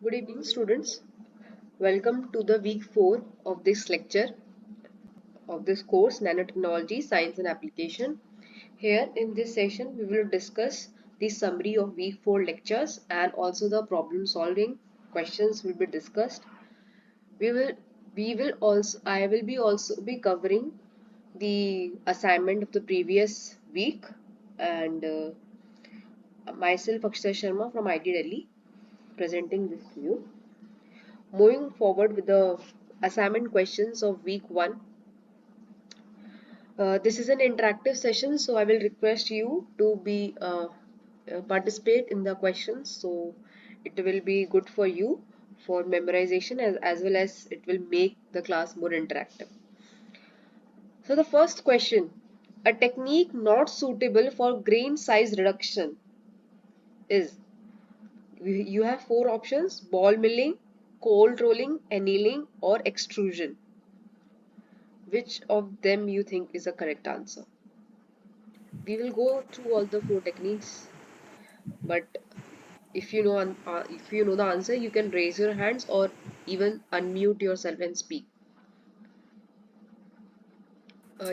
Good evening, students. Welcome to the week 4 of this lecture of this course, Nanotechnology, Science and Application. Here in this session, we will discuss the summary of week 4 lectures and also the problem solving questions will be discussed. We will, I will be also be covering the assignment of the previous week and myself, Akshita Sharma from IT Delhi, presenting this to you. Moving forward with the assignment questions of week 1. This is an interactive session, so I will request you to be participate in the questions. So it will be good for you for memorization as well as it will make the class more interactive. So the first question, a technique not suitable for grain size reduction is, you have four options: ball milling, cold rolling, annealing or extrusion. Which of them you think is the correct answer? We will go through all the four techniques, but if you know the answer, you can raise your hands or even unmute yourself and speak.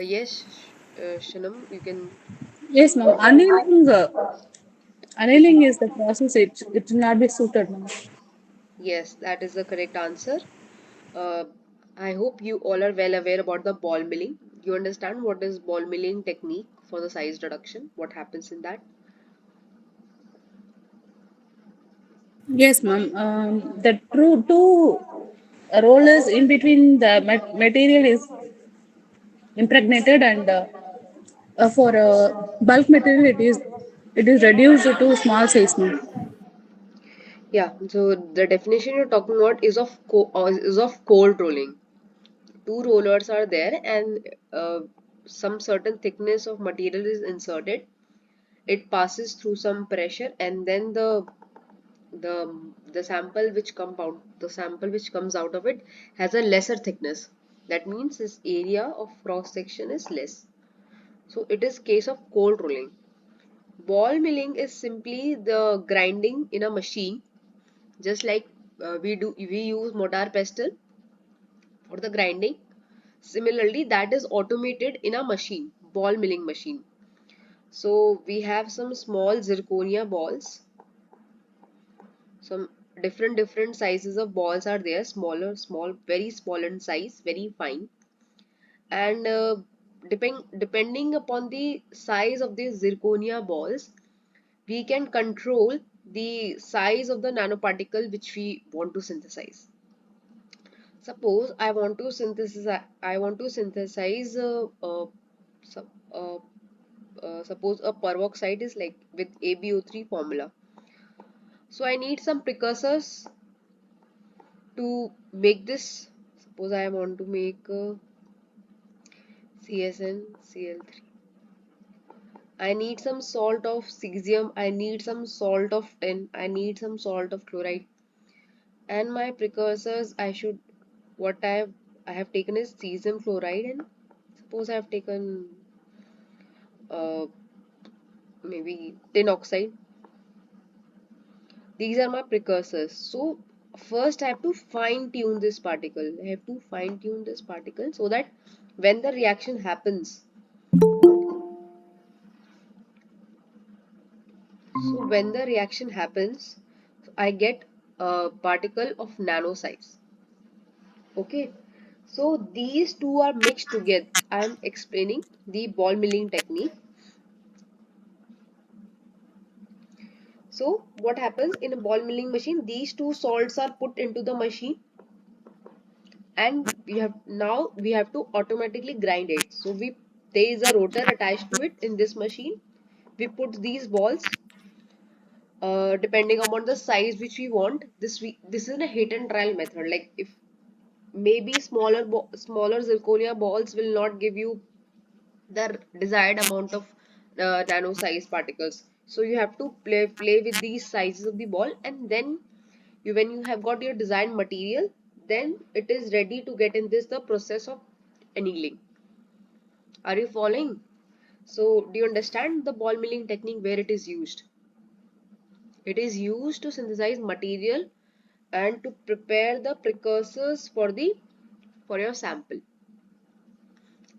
Yes, Shanam, you can Yes, ma'am. go ahead. Annealing is the process. It will not be suited, ma'am. Yes, that is the correct answer. Uh, I hope you all are well aware about the ball milling. You understand what is ball milling technique for the size reduction? What happens in that? Yes, ma'am. The true two rollers in between the material is impregnated, and for bulk material, it is reduced to small size, ma'am. Yeah. So the definition you're talking about is of cold rolling. Two rollers are there and some certain thickness of material is inserted. It passes through some pressure and then the the sample which comes out of it has a lesser thickness. That means its area of cross section is less. So it is case of cold rolling. Ball milling is simply the grinding in a machine, just like we use mortar pestle for the grinding. Similarly, that is automated in a machine, ball milling machine. So we have some small zirconia balls, some different sizes of balls are there, small, very small in size, very fine. And depending upon the size of these zirconia balls, we can control the size of the nanoparticle which we want to synthesize. Suppose I want to synthesize sup- uh, suppose a peroxide is like with AbO3 formula. So I need some precursors to make this. Suppose I want to make CSnCl3. I need some salt of cesium. I need some salt of tin. I need some salt of chloride. And my precursors, I have taken is cesium chloride, and suppose I have taken uh, maybe tin oxide. These are my precursors. So first I have to fine tune this particle. I have to fine tune this particle so that when the reaction happens, I get a particle of nano size. Okay. So these two are mixed together. I am explaining the ball milling technique. So what happens in a ball milling machine? These two salts are put into the machine and we have to automatically grind it. So there is a rotor attached to it in this machine. We put these balls depending upon the size which we want. This is a hit and trial method. Like if maybe smaller zirconia balls will not give you the desired amount of nano size particles. So you have to play with these sizes of the ball, and then when you have got your designed material, then it is ready to get in this the process of annealing. Are you following? So do you understand the ball milling technique where it is used? It is used to synthesize material and to prepare the precursors for your sample.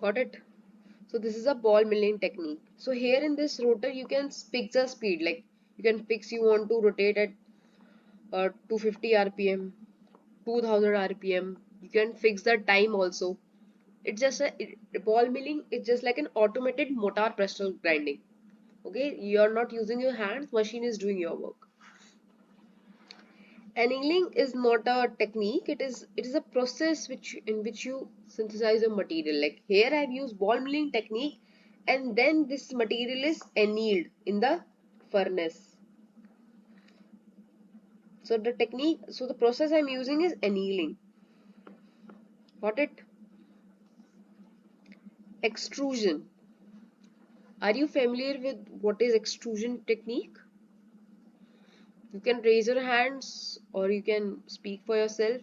Got it? So this is a ball milling technique. So here in this rotor you can fix the speed, like you can fix, you want to rotate at 250 rpm, 2000 rpm. You can fix the time also. It's just ball milling. It's just like an automated motor pressure grinding. Okay, you're not using your hands. Machine is doing your work. Annealing is not a technique. It is a process in which you synthesize a material. Like here, I've used ball milling technique, and then this material is annealed in the furnace. So the process I'm using is annealing. Got it? Extrusion. Are you familiar with what is extrusion technique? You can raise your hands or you can speak for yourself.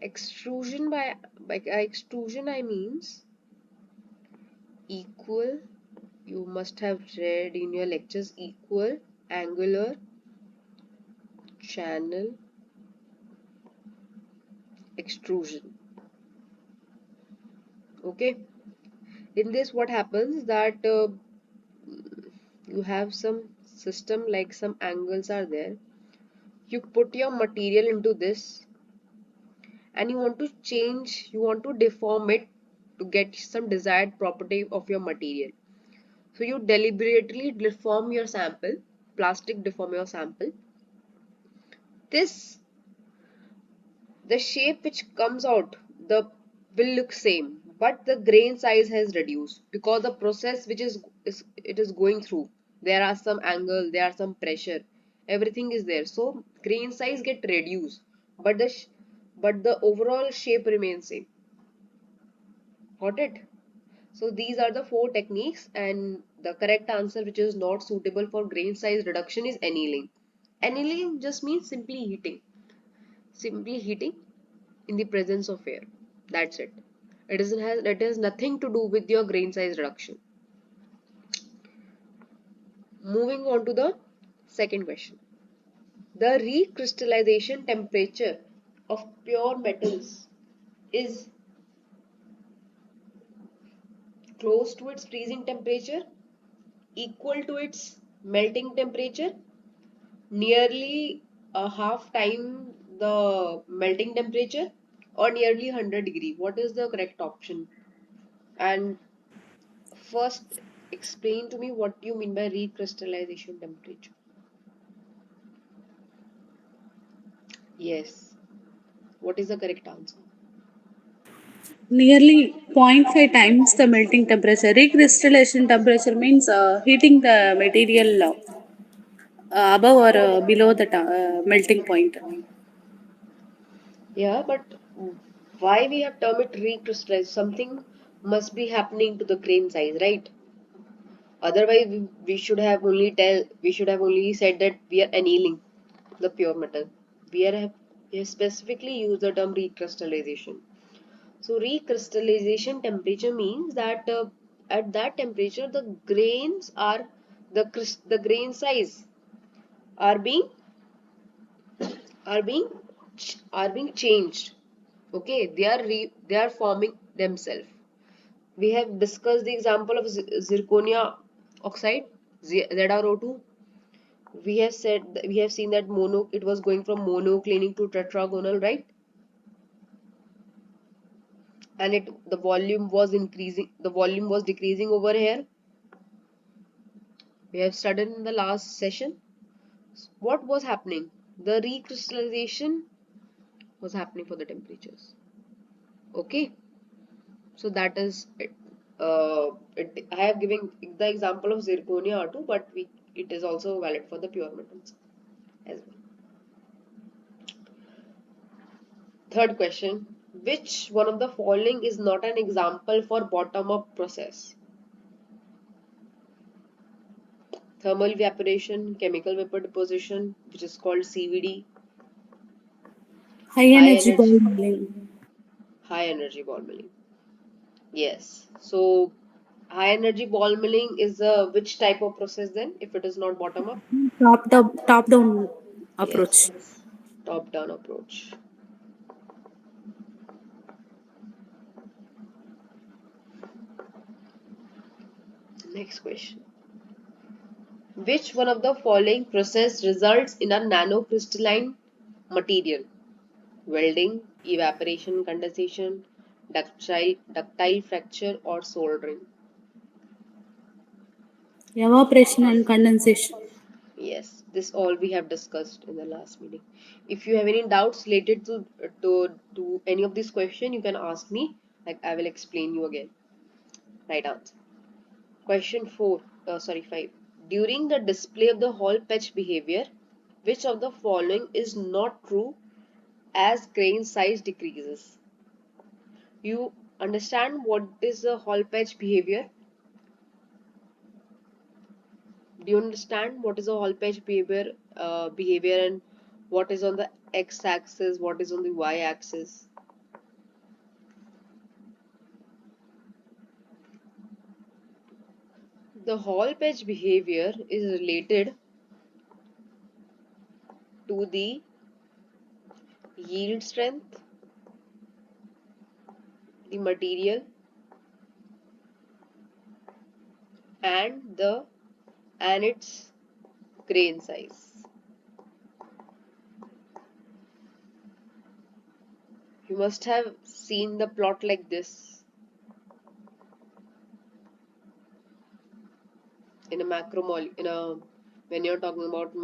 Extrusion by extrusion I means equal. You must have read in your lectures equal, angular, channel, extrusion. Okay. In this, what happens that you have some system, like some angles are there. You put your material into this and you want to change, you want to deform it to get some desired property of your material. So you deliberately deform your sample, plastic deform your sample. This, the shape which comes out, the will look same, but the grain size has reduced because the process which is it is going through. There are some angle, there are some pressure, everything is there. So grain size get reduced, but the overall shape remains same. Got it? So these are the four techniques, and the correct answer which is not suitable for grain size reduction is annealing. Annealing just means simply heating. Simply heating in the presence of air. That's it. It has nothing to do with your grain size reduction. Moving on to the second question. The recrystallization temperature of pure metals is close to its freezing temperature, equal to its melting temperature, nearly a half time the melting temperature, or nearly 100 degree. What is the correct option? And first, explain to me what you mean by recrystallization temperature. Yes. What is the correct answer? Nearly zero point 0.5 times the melting temperature. Recrystallization temperature means heating the material above or below the melting point. Yeah, but why we have termed it recrystallize? Something must be happening to the grain size, right? Otherwise, we should have only said that we are annealing the pure metal. We have specifically used the term recrystallization. So recrystallization temperature means that at that temperature the grains are the grain size are being are being are being changed. Okay, they are forming themselves. We have discussed the example of zirconia oxide, ZrO2. We have seen that mono it was going from monoclinic to tetragonal, right? And the volume was decreasing over here. We have studied in the last session. What was happening? The recrystallization was happening for the temperatures. Okay, so that is it. I have given the example of zirconia R2, but it is also valid for the pure metals as well. Third question: which one of the following is not an example for bottom-up process? Thermal evaporation, chemical vapor deposition, which is called CVD, High high energy energy, ball milling. high energy ball milling. Yes. So High energy ball milling is which type of process then, if it is not bottom up? Top down approach. Yes, top down approach. Next question. Which one of the following process results in a nanocrystalline material? Welding, evaporation, condensation, ductile fracture, or soldering? Evaporation and condensation. Yes, this all we have discussed in the last meeting. If you have any doubts related to any of this question, you can ask me. Like I will explain you again. Right answer. Question 4. Sorry, 5. During the display of the hall patch behavior, which of the following is not true as grain size decreases? You understand what is the hall patch behavior? Do you understand what is a hall patch behavior and what is on the x-axis, what is on the y-axis? The hall patch behavior is related to the yield strength, the material, and its grain size. You must have seen the plot like this in a in a when you're talking about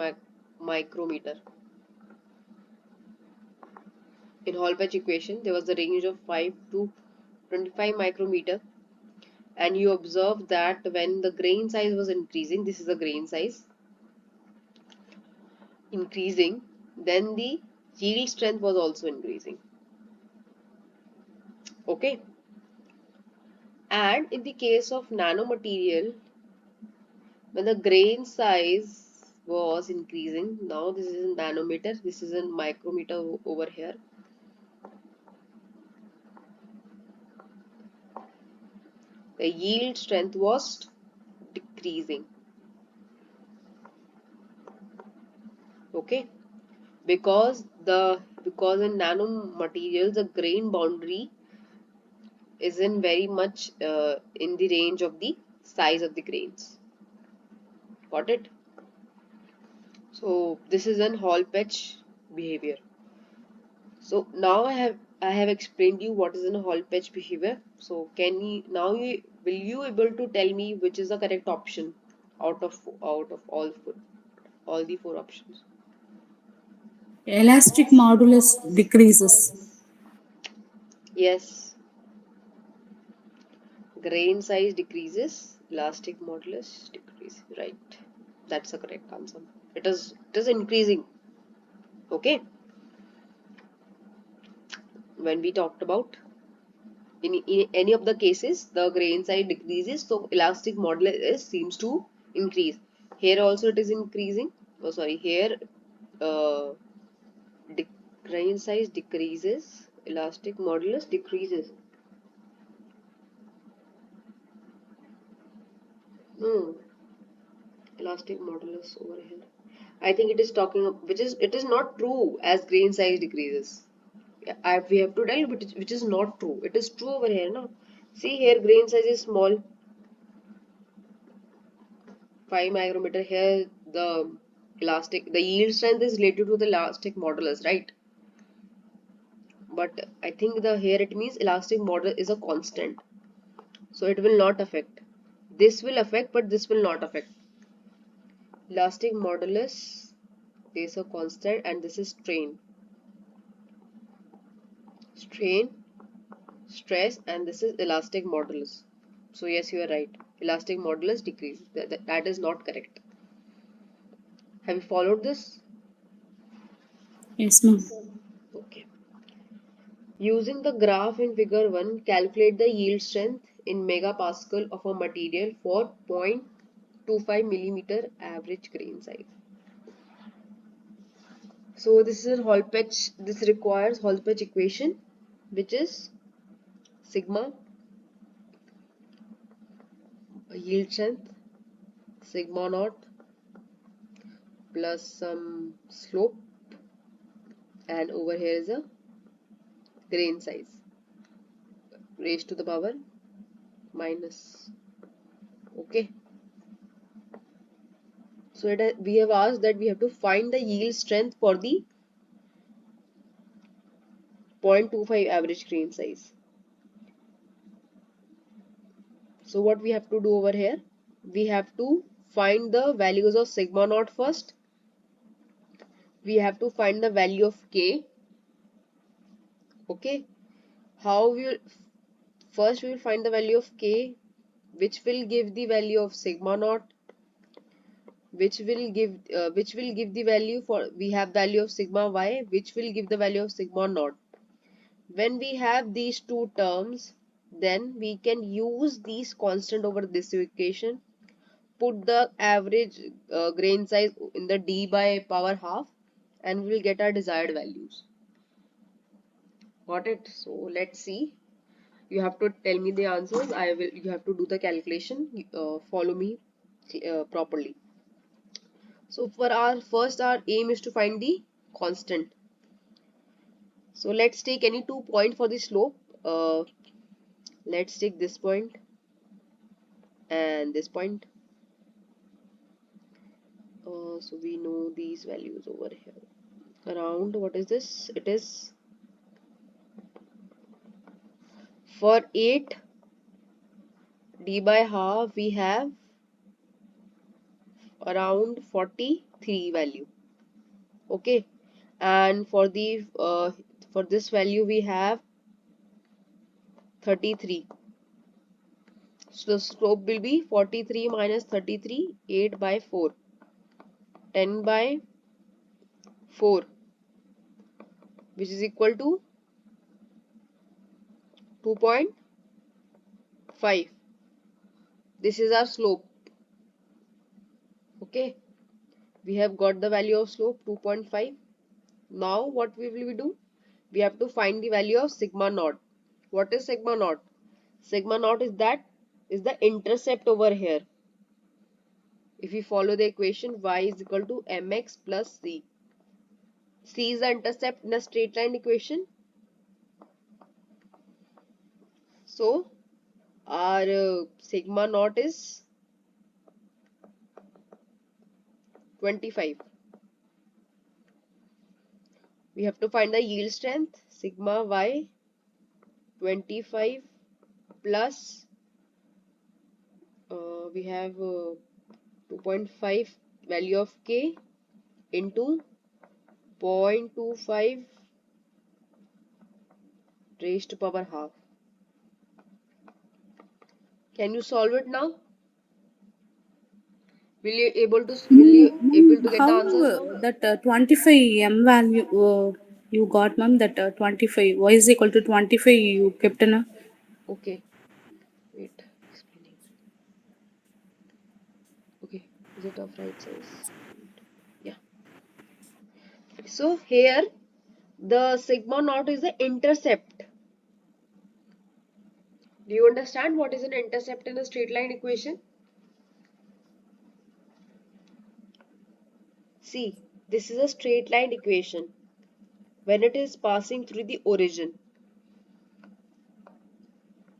micrometer. In hall patch equation, there was a range of 5 to 25 micrometer, and you observe that when the grain size was increasing, this is the grain size increasing, then the yield strength was also increasing. Okay, and in the case of nanomaterial, when the grain size was increasing, now this is in nanometer, this is in micrometer over here. The yield strength was decreasing. Okay, because in nanomaterials the grain boundary isn't very much in the range of the size of the grains. Got it? So this is an hall patch behavior. So now I have explained you what is an hall patch behavior. So can you now you will you able to tell me which is the correct option out of all the four options? Elastic modulus decreases. Yes, grain size decreases, elastic modulus decreases. Right, that's the correct answer. It is increasing. Okay, when we talked about in any of the cases the grain size decreases, so elastic modulus seems to increase. Here also it is increasing. Oh, sorry, here uh, grain size decreases, elastic modulus decreases. No, elastic modulus over here. I think it is talking which is it is not true as grain size decreases. Yeah, we have to tell you which is not true. It is true over here, no? See here, grain size is small, 5 micrometer. Here, the yield strength is related to the elastic modulus, right? But I think the here it means elastic modulus is a constant, so it will not affect. This will affect, but this will not affect. Elastic modulus is a constant, and this is strain, stress, and this is elastic modulus. So yes, you are right. Elastic modulus decrease. That is not correct. Have you followed this? Yes, ma'am. Okay. Using the graph in figure 1, calculate the yield strength in megapascal of a material for 0.25 millimeter average grain size. So this is a Hall patch. This requires Hall patch equation, which is sigma yield strength sigma naught plus some slope, and over here is a grain size raised to the power minus. Okay, so we have asked that we have to find the yield strength for the 0.25 average grain size. So what we have to do over here, we have to find the values of sigma naught first. We have to find the value of k. Okay, how we will first we will find the value of k, which will give the value of sigma naught, which will give the value for, we have value of sigma y, which will give the value of sigma naught. When we have these two terms, then we can use these constant over this equation, put the average grain size in the d by power half, and we will get our desired values. Got it? So let's see. You have to tell me the answers. You have to do the calculation. Follow me properly. So for our aim is to find the constant. So let's take any 2 points for the slope. Let's take this point and this point. So we know these values over here. Around, what is this? It is for 8 d by half, we have around 43 value. Okay, and for this value we have 33. So the slope will be 43 minus 33, 8 by 4, 10 by 4, which is equal to 2.5. This is our slope. Okay, we have got the value of slope 2.5. Now what we will do? We have to find the value of sigma naught. What is sigma naught? Sigma naught is the intercept over here. If we follow the equation, y is equal to mx plus c. C is the intercept in a straight line equation. So our sigma naught is 25. We have to find the yield strength sigma y 25 plus we have 2.5 value of k into 0.25 raised to power half. Can you solve it now? Will you able to get How the answers now? that 25 m value you got, ma'am? That 25 y is equal to 25 you kept in a. Okay, wait, explaining. Okay, is it of right size? Yeah. So here the sigma naught is the intercept. Do you understand what is an intercept in a straight line equation? See, this is a straight line equation when it is passing through the origin.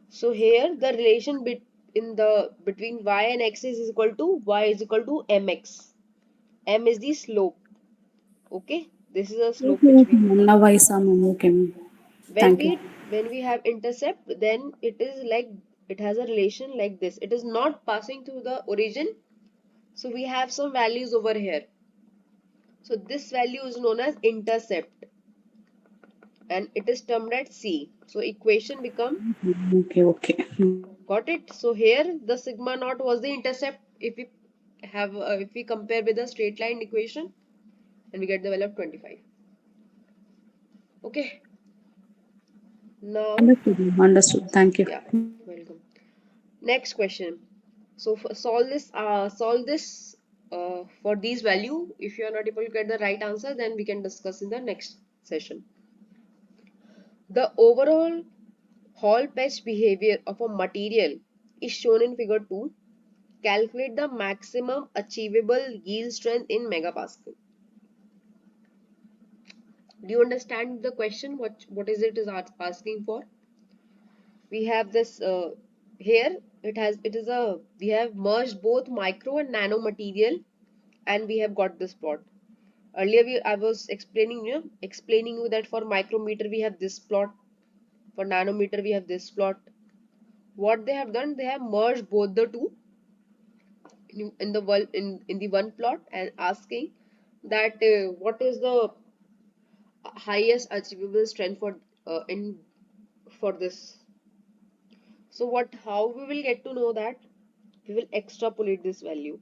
So here the relation between y and x is equal to y is equal to mx. M is the slope. Okay, this is a slope Okay, which okay, we ma'am. Now I saw, ma'am. Okay, ma'am. when Thank you. we have intercept, then it is like it has a relation like this. It is not passing through the origin. So we have some values over here. So this value is known as intercept and it is termed as C. So equation become, Okay, okay. got it? So here the sigma naught was the intercept if we compare with the straight line equation, and we get the value of 25. Okay, now Understood, ma'am. Understood. Thank you. yeah, welcome. Next question. So solve this for these value. If you are not able to get the right answer, then we can discuss in the next session. The overall Hall patch behavior of a material is shown in figure 2. Calculate the maximum achievable yield strength in megapascal. Do you understand the question? What is it is asking for? We have this here. It is a we have merged both micro and nano material, and we have got this plot. Earlier I was explaining you that for micrometer we have this plot, for nanometer we have this plot. What they have done, they have merged both the two in the in the one plot, and asking that what is the highest achievable strength for in for this. So what how we will get to know that? We will extrapolate this value,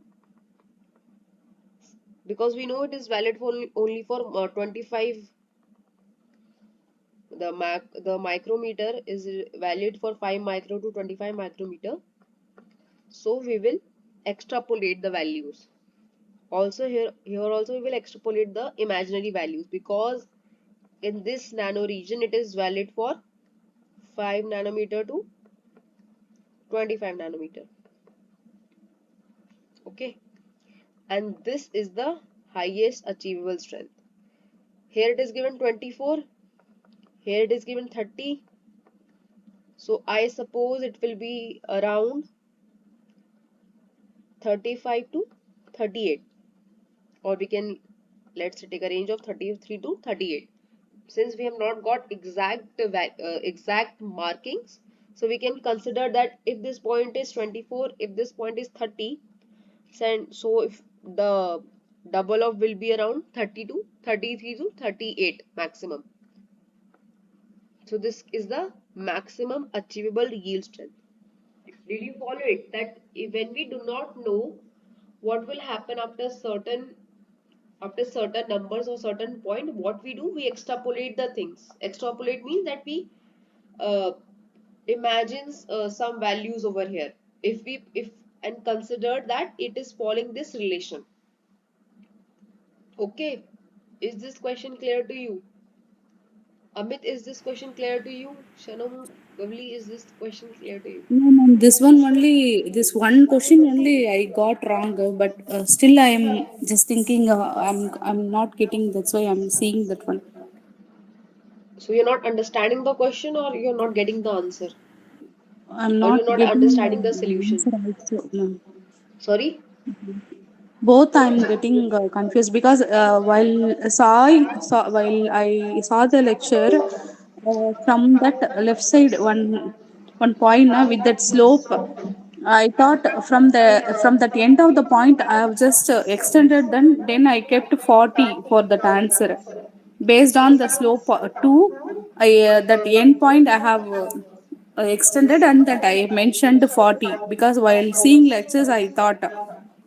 because we know it is valid for only for 25. The micrometer is valid for 5 micro to 25 micrometer. So we will extrapolate the values. Also here also we will extrapolate the imaginary values, because in this nano region it is valid for 5 nanometer to 25 nanometer. Okay, and this is the highest achievable strength. Here it is given 24, here it is given 30. So I suppose it will be around 35 to 38, or we can, let's take a range of 33 to 38. Since we have not got exact markings, so we can consider that if this point is 24, if this point is 30, so if the double of will be around 30 to 33 to 38 maximum. So this is the maximum achievable yield strength. Did you follow it? That when we do not know what will happen after certain numbers or certain point, what we do, we extrapolate the things. Extrapolate means that we uh, imagines some values over here, if and consider that it is following this relation. Okay, is this question clear to you? Amit, is this question clear to you? Shanam, Gavli, is this question clear to you? No, ma'am, this one only, this one question only I got wrong, but still I am just thinking, I'm not getting, that's why I'm seeing that one. So you're not understanding the question, or you're not getting the answer, I'm or not you're not getting understanding the solution? answer also, ma'am. Sorry. Both I'm getting confused because while I saw the lecture from that left side one point with that slope, I thought from that end of the point I have just extended, then I kept 40 for that answer based on the slope 2. I that end point I have extended, and that I mentioned 40 because while seeing lectures I thought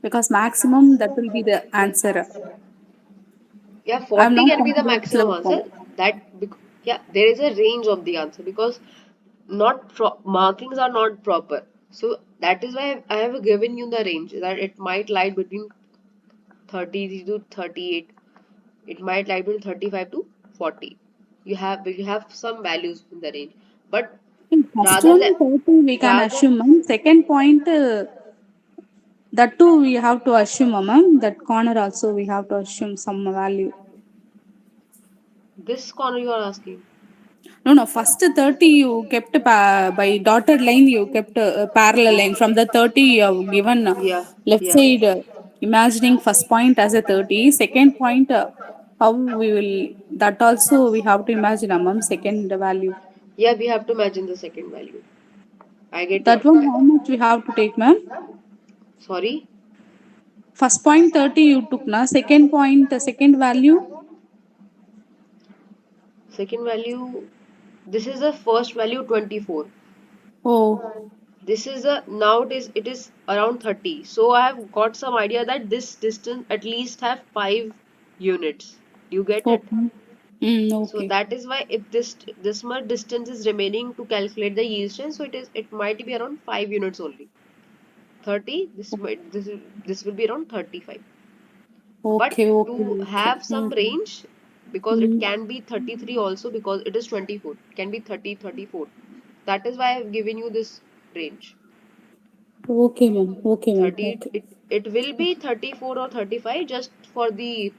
because maximum that will be the answer. Yeah, I'm 40 not can be the considered maximum slope answer. one. Yeah, there is a range of the answer, because not markings are not proper. So that is why I have given you the range, that it might lie between 30 to 38. It might lie between 35 to 40. You have some values in the range, but First rather one than 30 we can rather assume, ma'am. Second point that too we have to assume, ma'am. That corner also we have to assume some value. this corner you are asking. No, no. First 30 you kept by dotted line. You kept a parallel line from the 30 you have given Yeah, left yeah, side. Imagining first point as a 30. Second point, how we will, that also we have to imagine, ma'am. Second value. yeah. We have to imagine the second value. I get your That one point. how much we have to take, ma'am? Sorry. First point 30 you took na. Second point, the second value. Second value. This is the first value 24. Oh, This is a now it is around 30. So I have got some idea that this distance at least have 5 units. You get it? okay. So Okay. that is why if this much distance is remaining to calculate the yield strength, so it might be around 5 units only. 30, this will be around 35. But Okay, okay, to okay. have some range, because it can be 33 also, because it is 24. It can be 30, 34. That is why I have given you this range. Okay, ma'am. Okay, ma'am. 30, Okay. it will be 34 or 35, just for the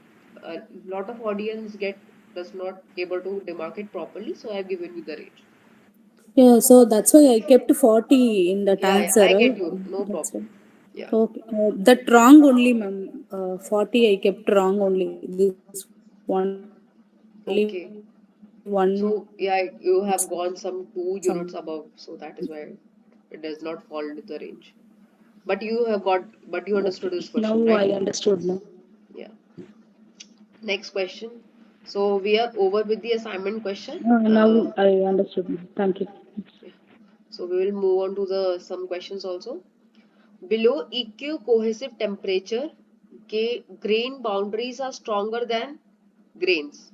lot of audience get does not able to demarcate properly, so I've given you the range. Yeah, so that's why I kept 40 in that Yeah, yeah, answer, I right? get you, no That's problem. it. Yeah. Okay. That wrong only, ma'am. 40 I kept wrong only. This only one Okay. So yeah, you have gone some 2 units some. above, so that is why it does not fall into the range. But you have got, but you understood Okay. this question, Now right? I understood, ma'am. Yeah. Next question. So we are over with the assignment question. Now I understood, ma'am. Thank you. Yeah. So we will move on to the some questions also. Below EQ cohesive temperature, grain boundaries are stronger than grains.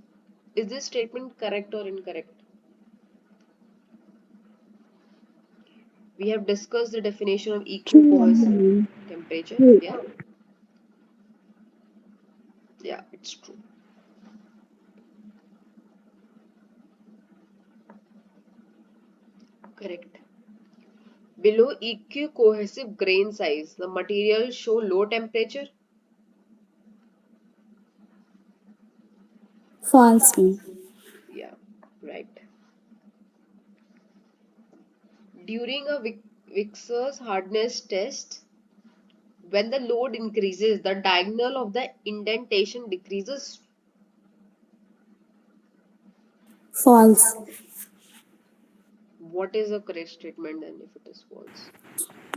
Is this statement correct or incorrect? We have discussed the definition of EQ True only, cohesive ma'am. temperature. True. Yeah, yeah, it's true. Correct. Below EQ cohesive grain size, the material show low temperature. False, ma'am. Yeah, right. During a Vickers hardness test, when the load increases, the diagonal of the indentation decreases. False. What is the correct statement then if it is false?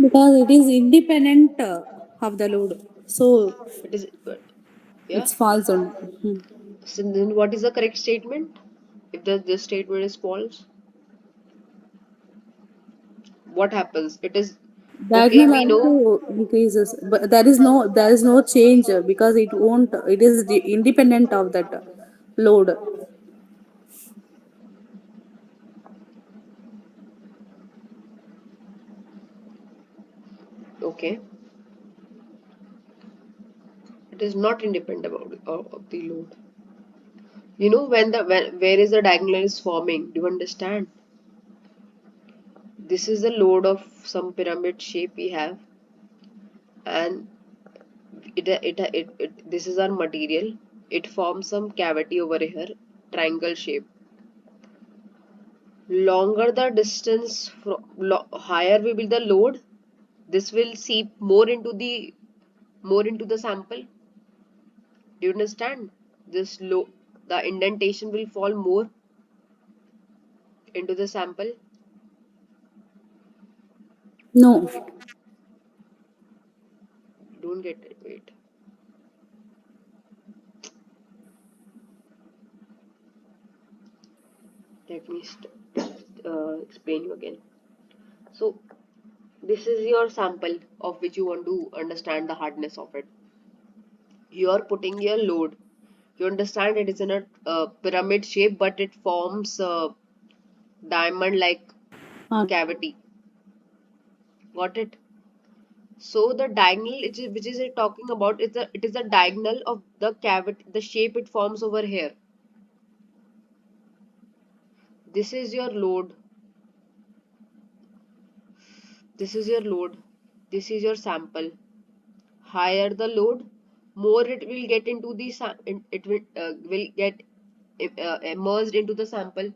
Because it is independent of the load. So It is, yeah. it's false only. So then what is the correct statement? If this statement is false, what happens? It is okay, Diagonal we know. also increases, but there is no change because it won't. It is independent of that load. Okay, it is not independent of the load. You know when where is the diagonal is forming? Do you understand? This is the load of some pyramid shape we have, and this is our material. It forms some cavity over here, triangle shape. Longer the distance, higher will be the load. This will seep more into the sample. Do you understand? The indentation will fall more into the sample. No. Don't get it. Wait. Let me explain you again. So this is your sample of which you want to understand the hardness of it. You are putting your load. You understand it is in a pyramid shape, but it forms a diamond like Uh, cavity. Got it? So the diagonal, which is it talking about, it is the diagonal of the cavity, the shape it forms over here. This is your load. This is your load. This is your sample. Higher the load, more it will get into the it will get immersed into the sample.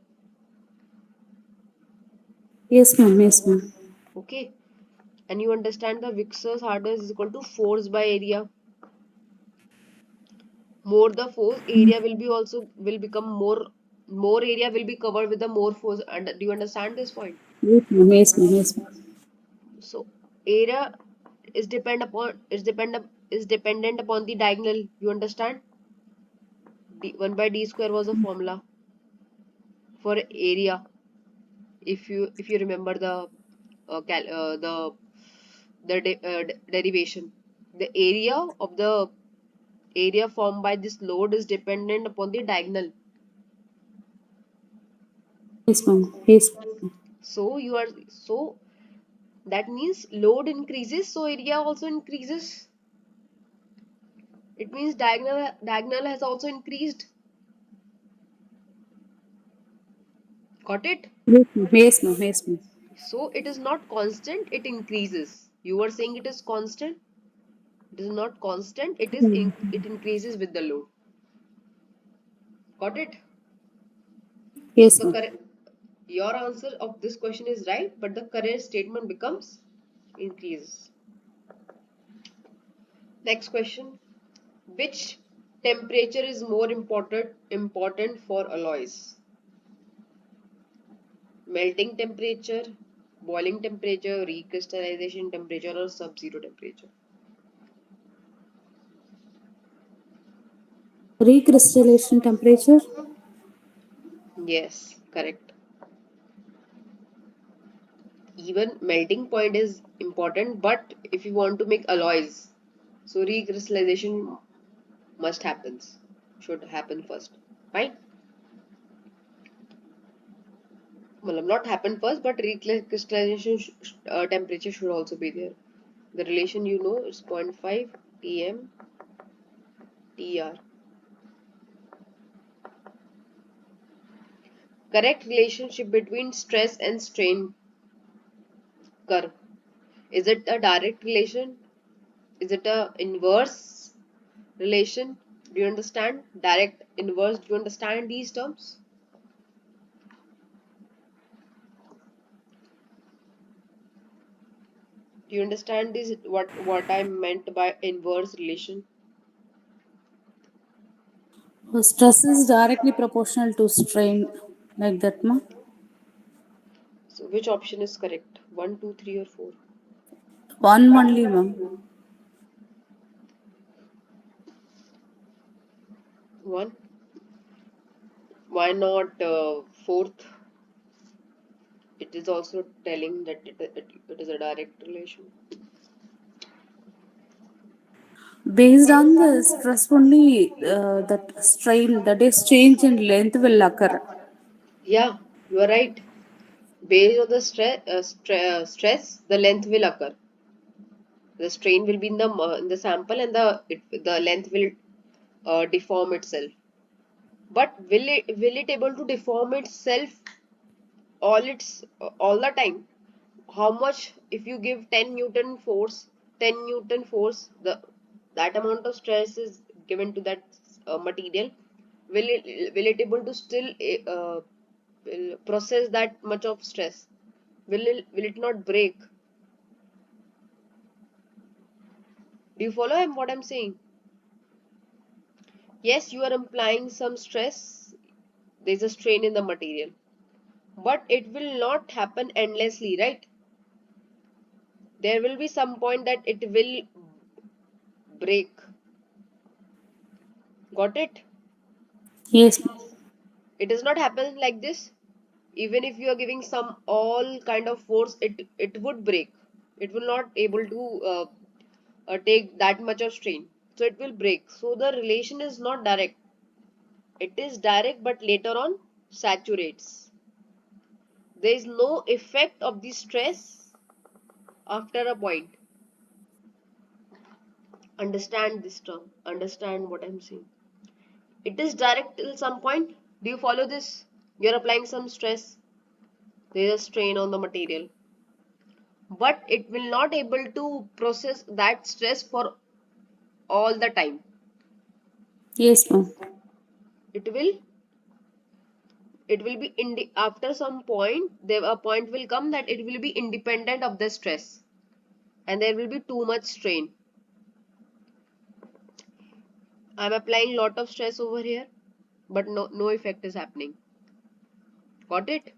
yes, ma'am. Yes, ma'am. Okay, and you understand the Vickers hardness is equal to force by area. More the force, area will be also will become more area will be covered with the more force. And do you understand this point? Yes, ma'am. Yes, ma'am. Yes, ma'am. So area is dependent upon the diagonal. You understand? 1 by d square was a formula for area. If you remember the derivation, the area formed by this load is dependent upon the diagonal. Yes, ma'am. Yes. So that means load increases, so area also increases. It means diagonal has also increased. Got it? Yes, ma'am. Yes, ma'am. Yes, ma'am. So it is not constant, it increases. You were saying it is constant. It is not constant. Hmm. It increases with the load. Got it? So Yes, the ma'am. correct your answer of this question is right, but the correct statement becomes increases. Next question. Which temperature is more important for alloys? Melting temperature, boiling temperature, recrystallization temperature, or sub-zero temperature? Recrystallization temperature. Yes, correct. Even melting point is important, but if you want to make alloys, so recrystallization must happens, should happen first, right? Well, not happen first, but recrystallization temperature should also be there. The relation you know is 0.5 Tm Tr. Correct relationship between stress and strain curve. Is it a direct relation? Is it a inverse relation? Do you understand? Direct, inverse, do you understand these terms? Do you understand this? What I meant by inverse relation? Stress is directly proportional to strain, like that, ma. So which option is correct? One, two, three, or four? One only, ma'am. One. Why not fourth? It is also telling that it is a direct relation. Based on the stress only, that strain, that is change in length will occur. Yeah, you are right. Based on the stress, the length will occur. The strain will be in the sample, and the length will deform itself. But will it able to deform itself all the time? How much if you give 10 Newton force, that amount of stress is given to that material. Will it able to still will process that much of stress? Will it not break? Do you follow what I'm saying? Yes, you are implying some stress. There's a strain in the material, but it will not happen endlessly, right? There will be some point that it will break. Got it? Yes, It does not happen like this. Even if you are giving some all kind of force, it would break. It will not able to take that much of strain, so it will break. So the relation is not direct. It is direct, but later on saturates. There is no effect of the stress after a point. Understand this term. Understand what I'm saying. It is direct till some point. Do you follow this? You're applying some stress. There is a strain on the material, but it will not able to process that stress for all the time. yes, ma'am. It will it will be after some point, there a point will come that it will be independent of the stress, and there will be too much strain. I'm applying lot of stress over here, but no effect is happening. Got it?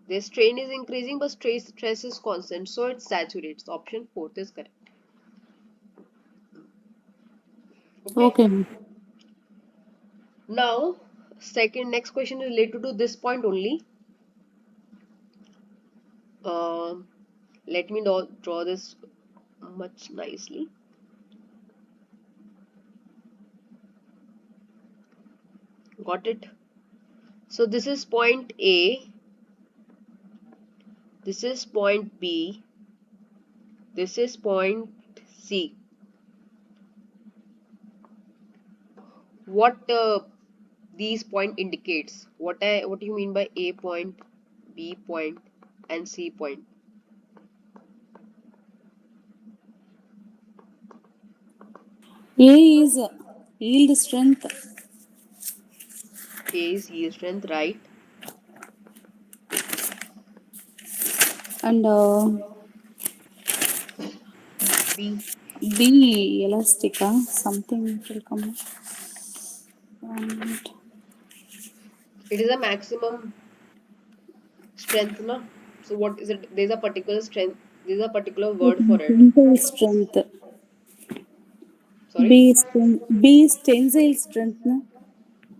The strain is increasing, but stress is constant, so it saturates. Option fourth is correct. Okay. Okay, ma'am. Now, next question is related to this point only. Um, Let me draw this much nicely. Got it? So this is point A, this is point B, this is point C. What these point indicates? What do you mean by A point, B point, and C point? A is yield strength, A is yield strength, right? and B. B elastic. Something it will come. And It is a maximum strength, na? So what is it? There's a particular strength. There's a particular word for it. tensile strength. Sorry. B is tensile strength. Na?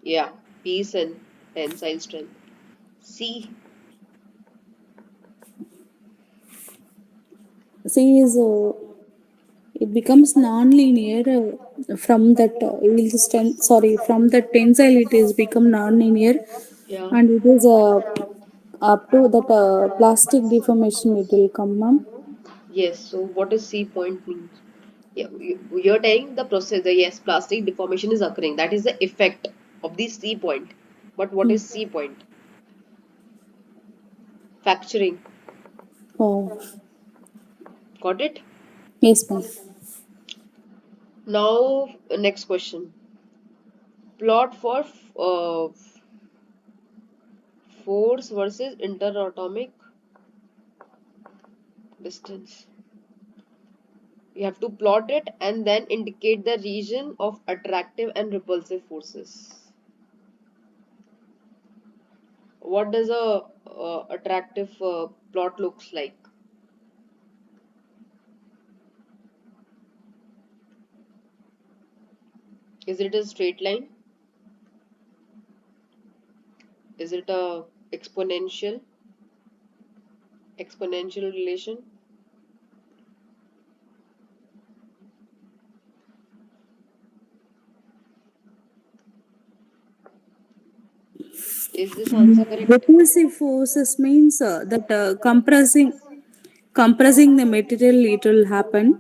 Yeah. Peace and tensile strength. C. C is it becomes non-linear from that yield strength. Sorry, from the tensile it is become non-linear, Yeah. and it is up to that plastic deformation it will come, ma'am. Yes. So what does C point means? Yeah, you're telling the process. Yes, plastic deformation is occurring. That is the effect of the C point. But what Hmm. is C point? Fracturing. Oh, Got it? yes, ma'am. Now, next question. Plot for force versus interatomic distance. You have to plot it and then indicate the region of attractive and repulsive forces. What does a attractive plot looks like? Is it a straight line? Is it a exponential relation? Is this answer correct? Repulsive forces means that compressing the material it will happen,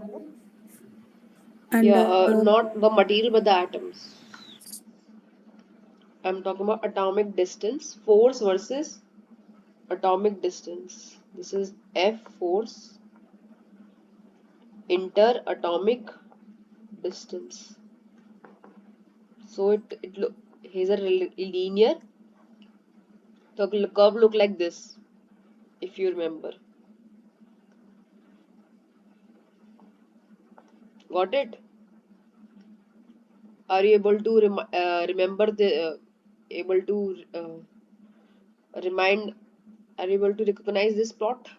and Yeah, not the material but the atoms. I'm talking about atomic distance, force versus atomic distance. This is F force interatomic distance. So it look here's a linear. The curve look like this. If you remember, got it? Are you able to remember the able to remind? Are you able to recognize this plot?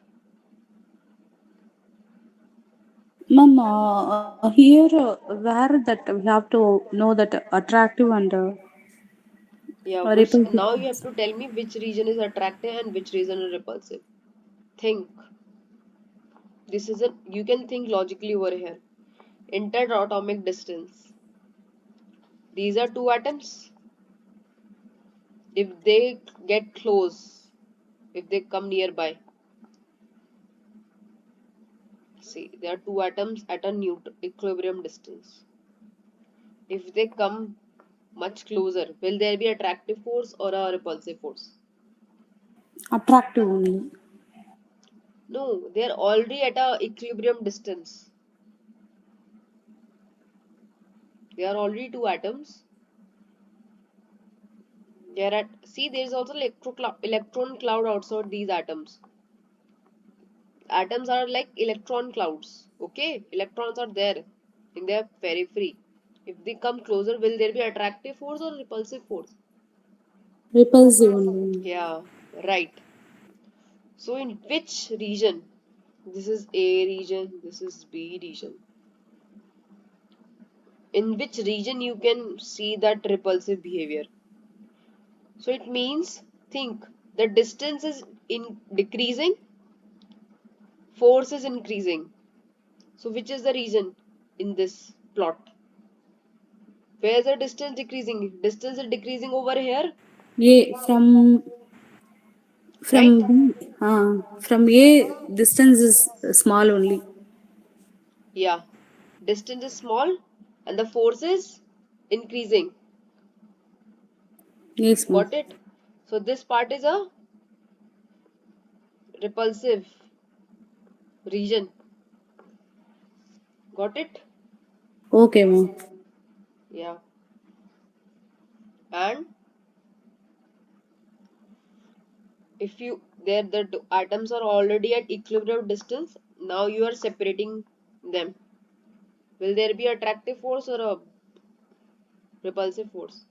ma'am, here where that we have to know that attractive and Yeah. Which repulsive. now you have to tell me which region is attractive and which region is repulsive. Think. This is a you can think logically over here. Interatomic distance. These are two atoms. If they get close, if they come nearby, see there are two atoms at a equilibrium distance. If they come much closer, will there be attractive force or a repulsive force? Attractive only. No, they are already at a equilibrium distance. They are already two atoms. They are at see there is also electron cloud outside these atoms. Atoms are like electron clouds. Okay, electrons are there in their periphery. If they come closer, will there be attractive force or repulsive force? Repulsive only. Yeah, right. So in which region? This is A region, this is B region. In which region you can see that repulsive behavior? So it means think the distance is in decreasing, force is increasing. So which is the region in this plot? Where is the distance decreasing? Distance is decreasing over here, A right? from A distance is small only. Yeah. Distance is small and the force is increasing. Yes, ma'am. Got it? So this part is a repulsive region. Got it? Okay, ma'am. Yeah. And if you there the atoms are already at equilibrium distance, now you are separating them. Will there be attractive force or a repulsive force?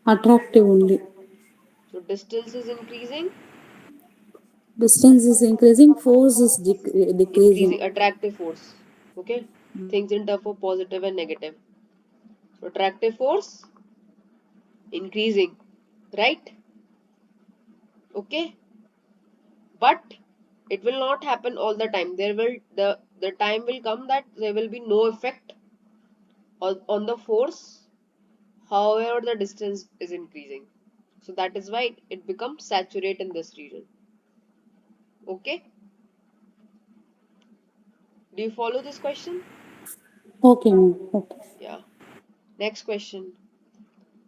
Attractive only. So distance is increasing, Distance is increasing, force is decreasing. increasing attractive force. Okay, things in terms of positive and negative. So attractive force increasing, right? Okay, but it will not happen all the time. There will the time will come that there will be no effect on the force, however the distance is increasing. So that is why it becomes saturate in this region. Okay, do you follow this question? Okay, ma'am. Okay. Yeah. Next question.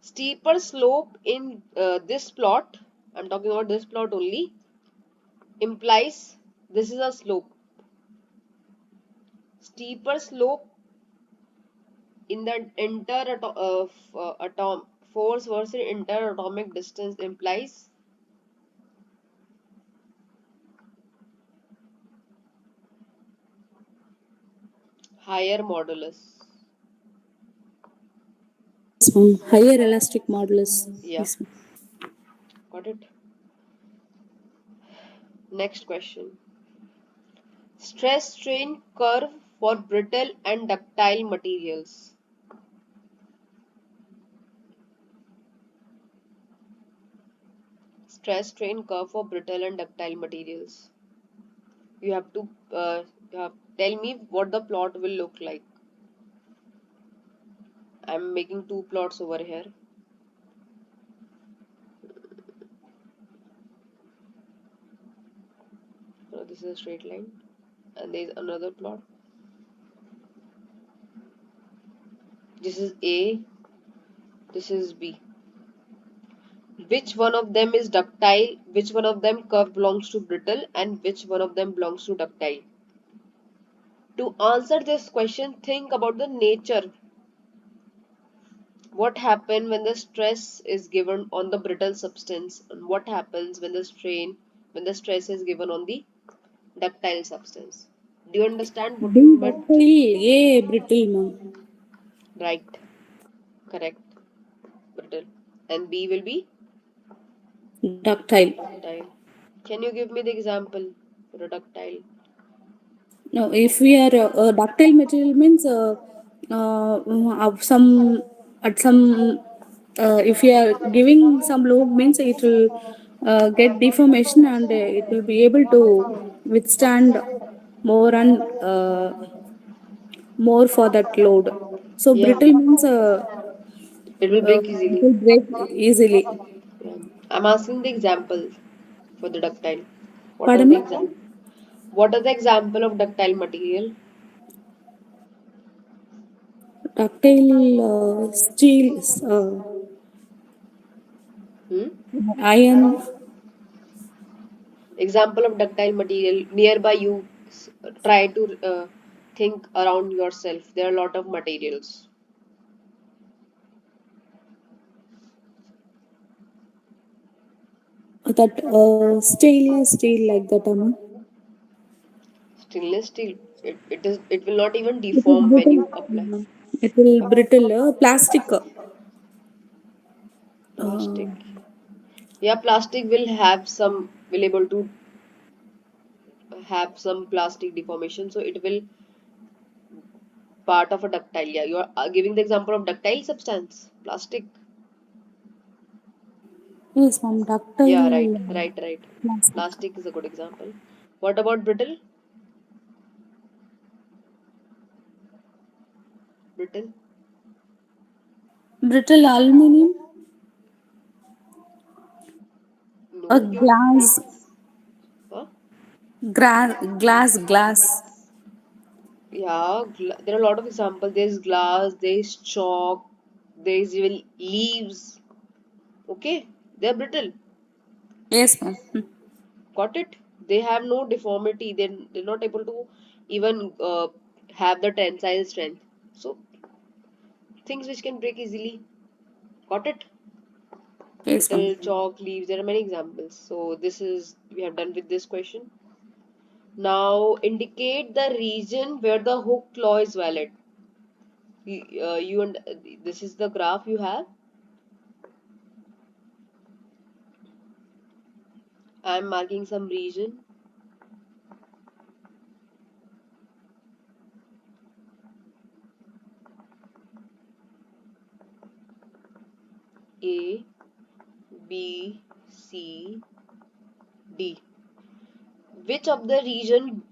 Steeper slope in this plot, I'm talking about this plot only, implies this is a slope. Steeper slope in the atom force versus interatomic distance implies higher modulus. Yes, ma'am. Higher elastic modulus. Yeah, Yes, ma'am. got it. Next question. Stress strain curve for brittle and ductile materials. Stress strain curve for brittle and ductile materials. You have to tell me what the plot will look like. I'm making two plots over here. So this is a straight line, and there is another plot. This is A, this is B. Which one of them is ductile, which one of them curve belongs to brittle, and which one of them belongs to ductile? To answer this question, think about the nature. What happens when the stress is given on the brittle substance, and what happens when the stress is given on the ductile substance? Do you understand what B you meant? ductile, A brittle, ma'am. Right, correct, brittle. And B will be Ductile. ductile. Can you give me the example for a ductile? No, if we are ductile material means some at some if we are giving some load means it will get deformation and it will be able to withstand more and more for that load. So Yeah, brittle means it will break it easily. will break easily. Yeah. I'm asking the example for the ductile. What are Pardon the me? example? What are the example of ductile material? Ductile steel, Hmm? iron. Example of ductile material nearby you. Try to think around yourself. There are a lot of materials. That stainless steel like that, Stainless steel. It will not even it is deform when brittle. you apply. It will brittle. Plastic. Plastic. Uh, Yeah, plastic will have some will able to have some plastic deformation, so it will part of a ductile. Yeah, you are giving the example of ductile substance, plastic. yes, ma'am. Yeah, Ductile right, right, right. plastic. Plastic is a good example. What about brittle? Brittle? Brittle aluminum. No. Glass. Huh? Glass. Yeah, there are a lot of examples. There's glass, there's chalk, there's even leaves. Okay, they're brittle. Yes, ma'am. Got it? They have no deformity. They're not able to even have the tensile strength. So things which can break easily. Got it? Yes, ma'am. Metal, chalk, leaves. There are many examples. So this is we have done with this question. Now indicate the region where the hook law is valid. You and this is the graph you have. I am marking some region A, B, C, D. Which of the region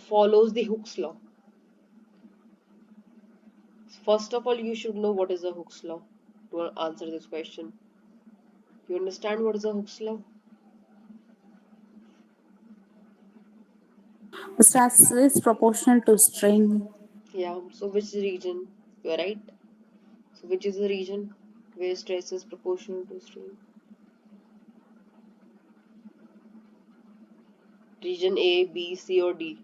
follows the Hooke's law? First of all, you should know what is the Hooke's law to answer this question. You understand what is the Hooke's law? Stress is proportional to strain. Yeah. So which region? You are right. So which is the region where stress is proportional to strain? Region A, B, C, or D?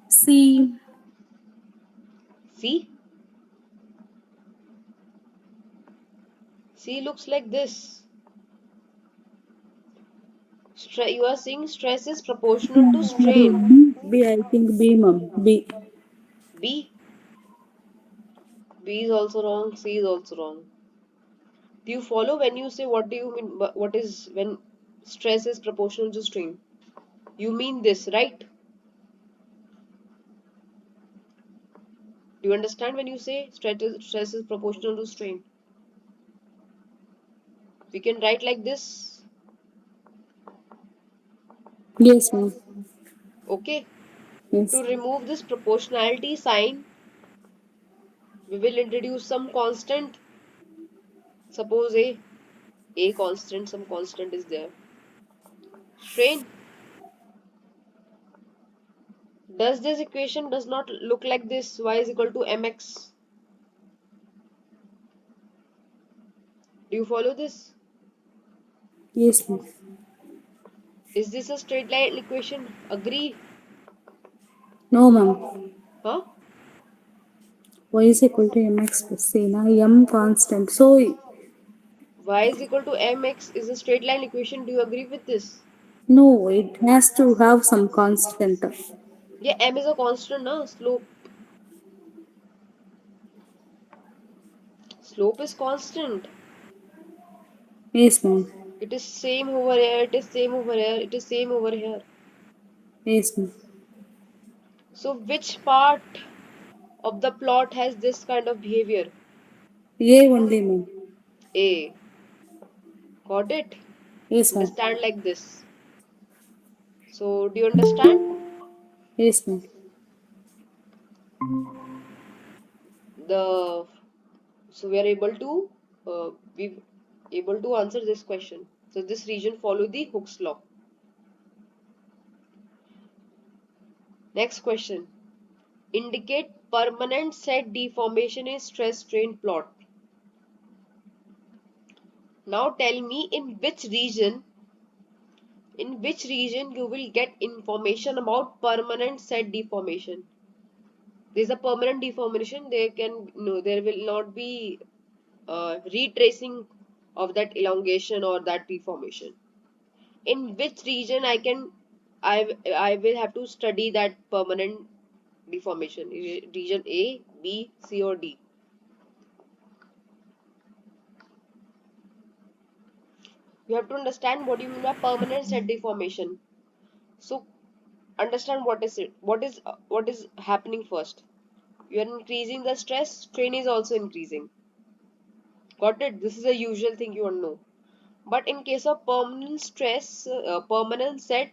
C. C. C looks like this. You are saying stress is proportional to strain. B, I think B, ma'am. B. B. B is also wrong. C is also wrong. Do you follow when you say what do you mean? What is when stress is proportional to strain? You mean this, right? Do you understand when you say stress is proportional to strain? We can write like this. Yes, ma'am. Okay. To Yes. remove this proportionality sign, we will introduce some constant. Suppose a constant, some constant is there. Strain. Does this equation does not look like this? Y is equal to mx. Do you follow this? Yes, ma'am. Is this a straight line equation? Agree? No, ma'am. Huh? Y is equal to mx plus c. Now m constant. So, Y is equal to mx is a straight line equation. Do you agree with this? no, it has to have some constant. Yeah, m is a constant, na? Slope is constant. Yes, ma'am. It is same over here, it is same over here, it is same over here. Yes, ma'am. So which part of the plot has this kind of behavior? A only, ma'am. A. Got it? Yes, ma'am. Understand like this. So do you understand? Yes, ma'am. The so we are able to we able to answer this question. So this region follow the Hooke's law. Next question. Indicate permanent set deformation in stress strain plot. Now tell me in which region you will get information about permanent set deformation. There is a permanent deformation. There will not be retracing of that elongation or that deformation. In which region I will have to study that permanent deformation. Region A, B, C, or D. You have to understand what you mean by permanent set deformation. So understand what is it. What is happening first. You are increasing the stress. Strain is also increasing. Got it? This is a usual thing you want to know. But in case of permanent stress, permanent set,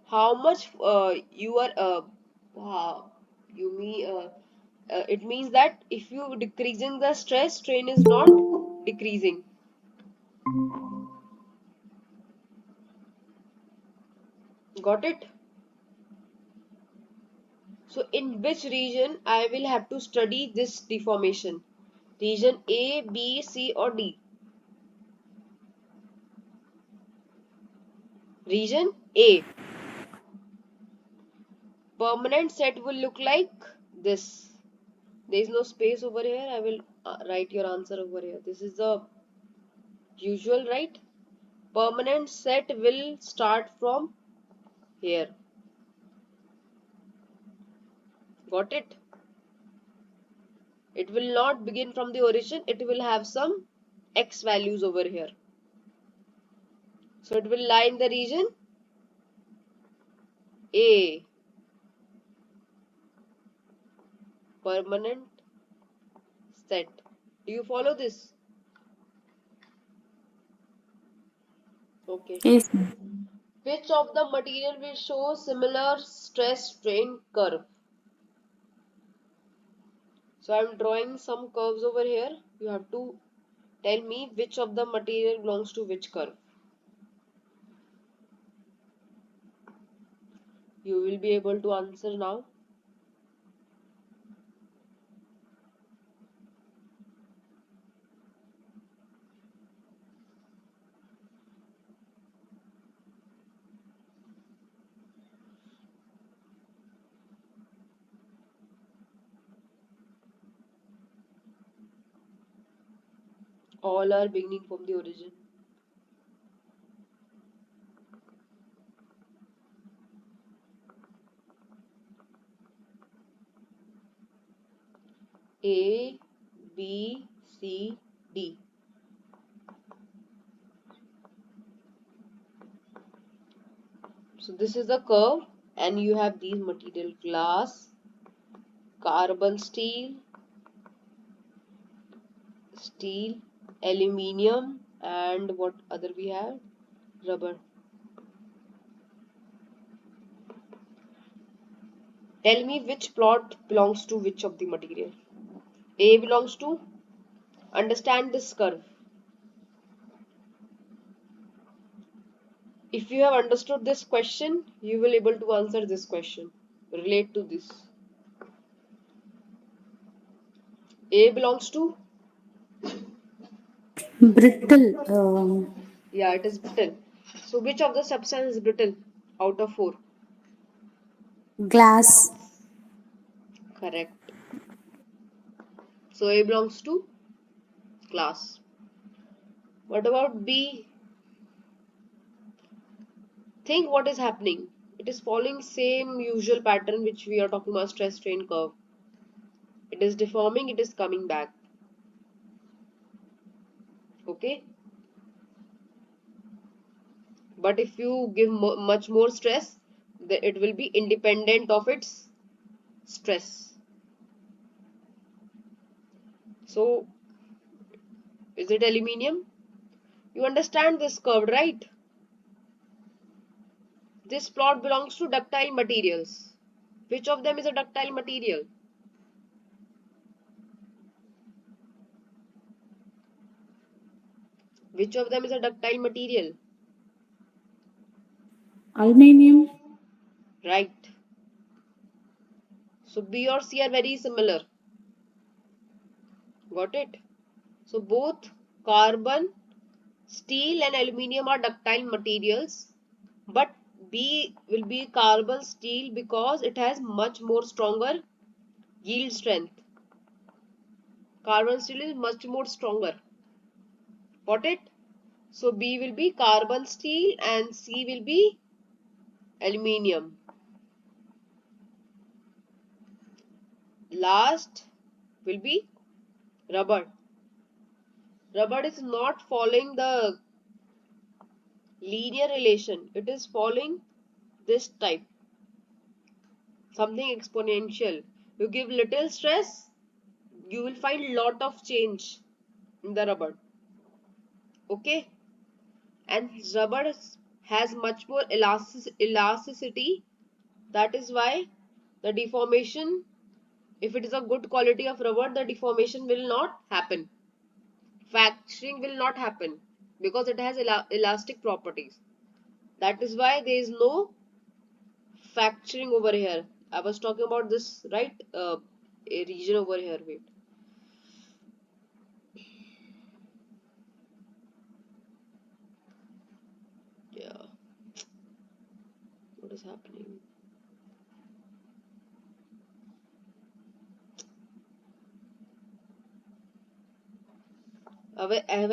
how much you are you mean it means that if you decreasing the stress, strain is not decreasing. Got it? So in which region I will have to study this deformation? Region A, B, C, or D? Region A. Permanent set will look like this. There is no space over here. I will write your answer over here. This is the usual, right? Permanent set will start from here. Got it? It will not begin from the origin. It will have some x values over here. So it will lie in the region A. Permanent set. Do you follow this? Okay. Yes, ma'am. Which of the material will show similar stress strain curve? So I am drawing some curves over here. You have to tell me which of the material belongs to which curve. You will be able to answer now. All are beginning from the origin. A, B, C, D. So this is the curve and you have these material: glass, carbon steel, aluminium, and what other we have? Rubber. Tell me which plot belongs to which of the material. A belongs to, understand this curve. If you have understood this question, you will able to answer this question. Relate to this. A belongs to, Brittle yeah, it is brittle. So which of the substance is brittle out of four? glass. Correct. So A belongs to glass. What about B? Think what is happening. It is following same usual pattern which we are talking about, stress strain curve. It is deforming, it is coming back. Okay. But if you give much more stress, it will be independent of its stress. So is it aluminium? You understand this curve, right? This plot belongs to ductile materials. Which of them is a ductile material? Which of them is a ductile material? Aluminium. Right. So B or C are very similar. Got it? So both carbon, steel and aluminium are ductile materials, but B will be carbon steel because it has much more stronger yield strength. Carbon steel is much more stronger. Got it? So B will be carbon steel and C will be aluminium. Last will be rubber. Rubber is not following the linear relation. It is following this type, something exponential. You give little stress, you will find lot of change in the rubber. Okay, and rubber has much more elasticity. That is why the deformation, if it is a good quality of rubber, the deformation will not happen. Fracturing will not happen because it has elastic properties. That is why there is no fracturing over here. I was talking about this, right? A region over here. Wait. Yeah. What is happening? I have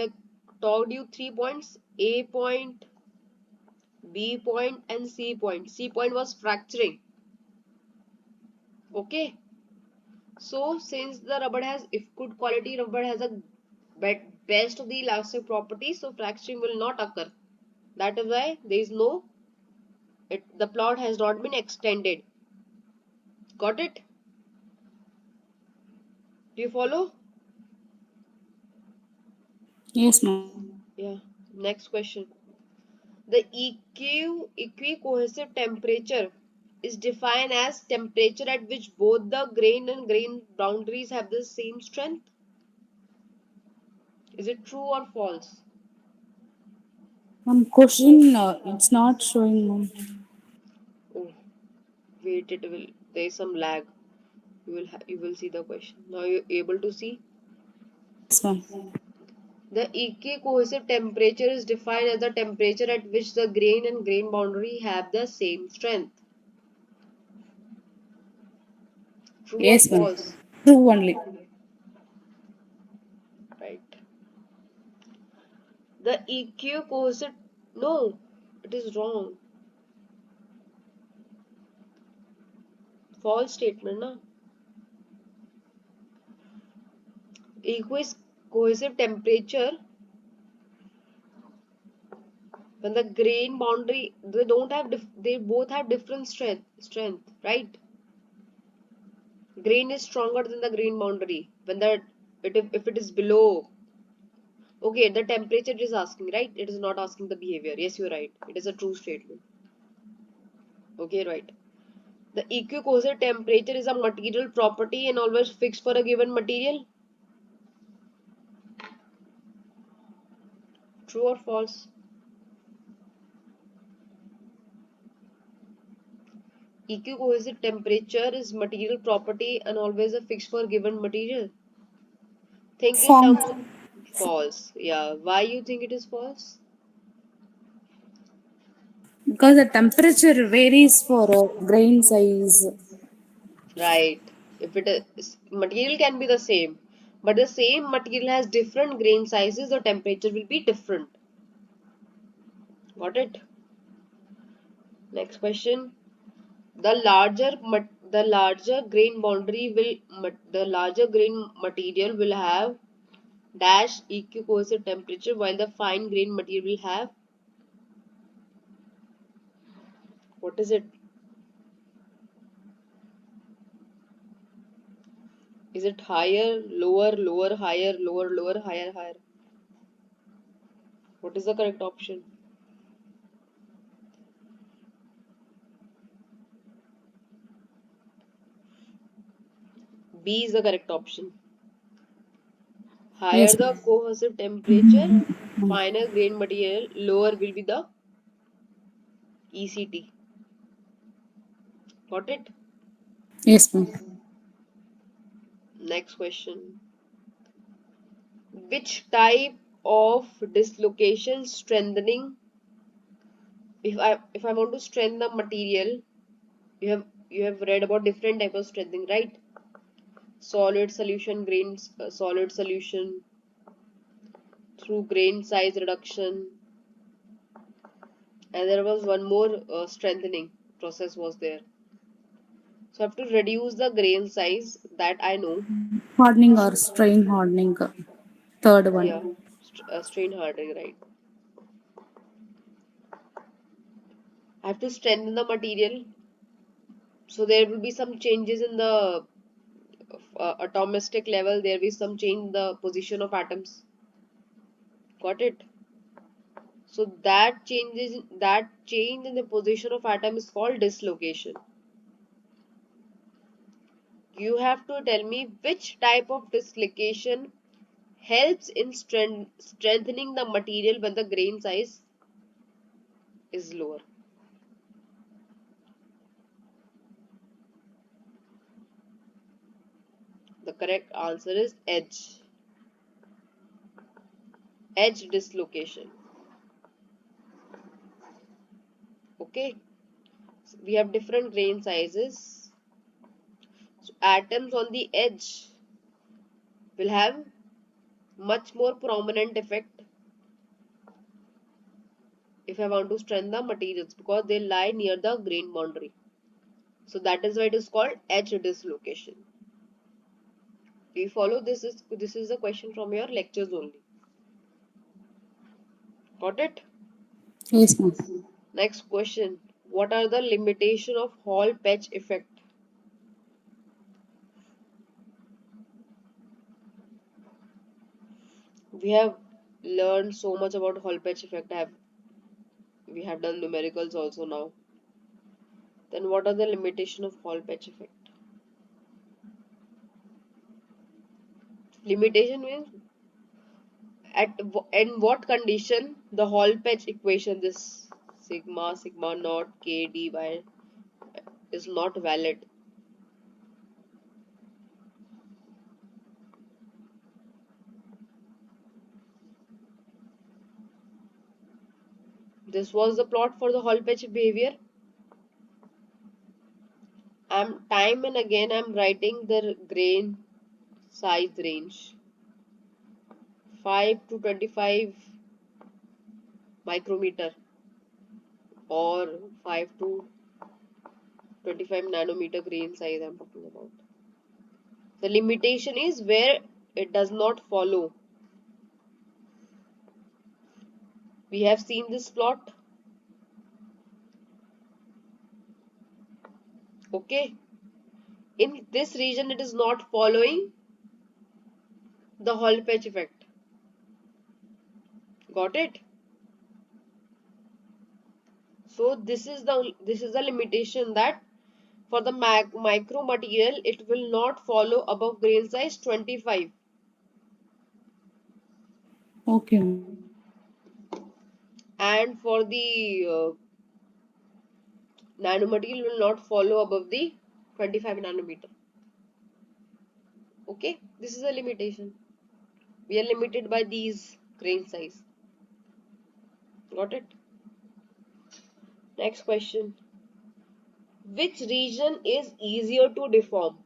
told you 3 points: A point, B point, and C point. C point was fracturing. Okay. So since the rubber has, if good quality rubber has a best of the elastic properties, so fracturing will not occur. That is why there is no, the plot has not been extended. Got it? Do you follow? Yes, ma'am. Yeah. Next question. The equicohesive temperature is defined as temperature at which both the grain and grain boundaries have the same strength. Is it true or false? Question, it's not showing, ma'am. Oh, wait, it will. There is some lag. You will see the question. Now you're able to see. Yes, ma'am. The equicohesive temperature is defined as the temperature at which the grain and grain boundary have the same strength. True or Yes, ma'am. false? True only. Right. The equicohesive. No, it is wrong. False statement, na? Equicohesive temperature, when the grain boundary, they don't have they both have different strength, right? Grain is stronger than the grain boundary when if it is below. Okay, the temperature it is asking, right? It is not asking the behavior. Yes, you're right. It is a true statement. Okay, right. The equicohesive temperature is a material property and always fixed for a given material. True or false? Equicohesive temperature is material property and always a fixed for given material. Think in Form. terms of false. Yeah. Why you think it is false? Because the temperature varies for grain size. Right. If it is, material can be the same, but the same material has different grain sizes, the temperature will be different. Got it? Next question. The larger grain boundary the larger grain material will have dash equicohesive temperature, while the fine grain material will have, what is it? Is it higher, lower, lower, higher, lower, lower, higher, higher? What is the correct option? B is the correct option. Higher Yes, the ma'am. cohesive temperature, finer grain material, lower will be the ECT. Got it? Yes, ma'am. Next question. Which type of dislocation strengthening, if I want to strengthen the material, you have read about different type of strengthening, right? Solid solution, solid solution, through grain size reduction, and there was one more strengthening process was there. So I have to reduce the grain size, that I know. Hardening or strain hardening. Third Yeah, one. strain hardening, right? I have to strengthen the material, so there will be some changes in the atomistic level. There will be some change in the position of atoms. Got it? So that change in the position of atom is called dislocation. You have to tell me which type of dislocation helps in strengthening the material when the grain size is lower. The correct answer is edge dislocation. Okay, so we have different grain sizes. So atoms on the edge will have much more prominent effect if I want to strengthen the materials because they lie near the grain boundary. So that is why it is called edge dislocation. Do you follow? This is a question from your lectures only. Got it? Yes, ma'am. Next question. What are the limitation of Hall patch effect? We have learned so much about Hall patch effect. We have done numericals also now. Then what are the limitation of Hall patch effect? Limitation means in what condition the Hall patch equation, this sigma naught k dy, is not valid. This was the plot for the Hall patch behavior. I'm time and again I'm writing the grain size range 5 to 25 micrometer or 5 to 25 nanometer grain size I'm talking about. The limitation is where it does not follow. We have seen this plot. Okay. In this region it is not following the Hall patch effect. Got it? So this is the limitation that for the micro material it will not follow above grain size 25, Okay. and for the nanomaterial will not follow above the 25 nanometer. Okay, this is a limitation. We are limited by these grain size. Got it? Next question. Which region is easier to deform?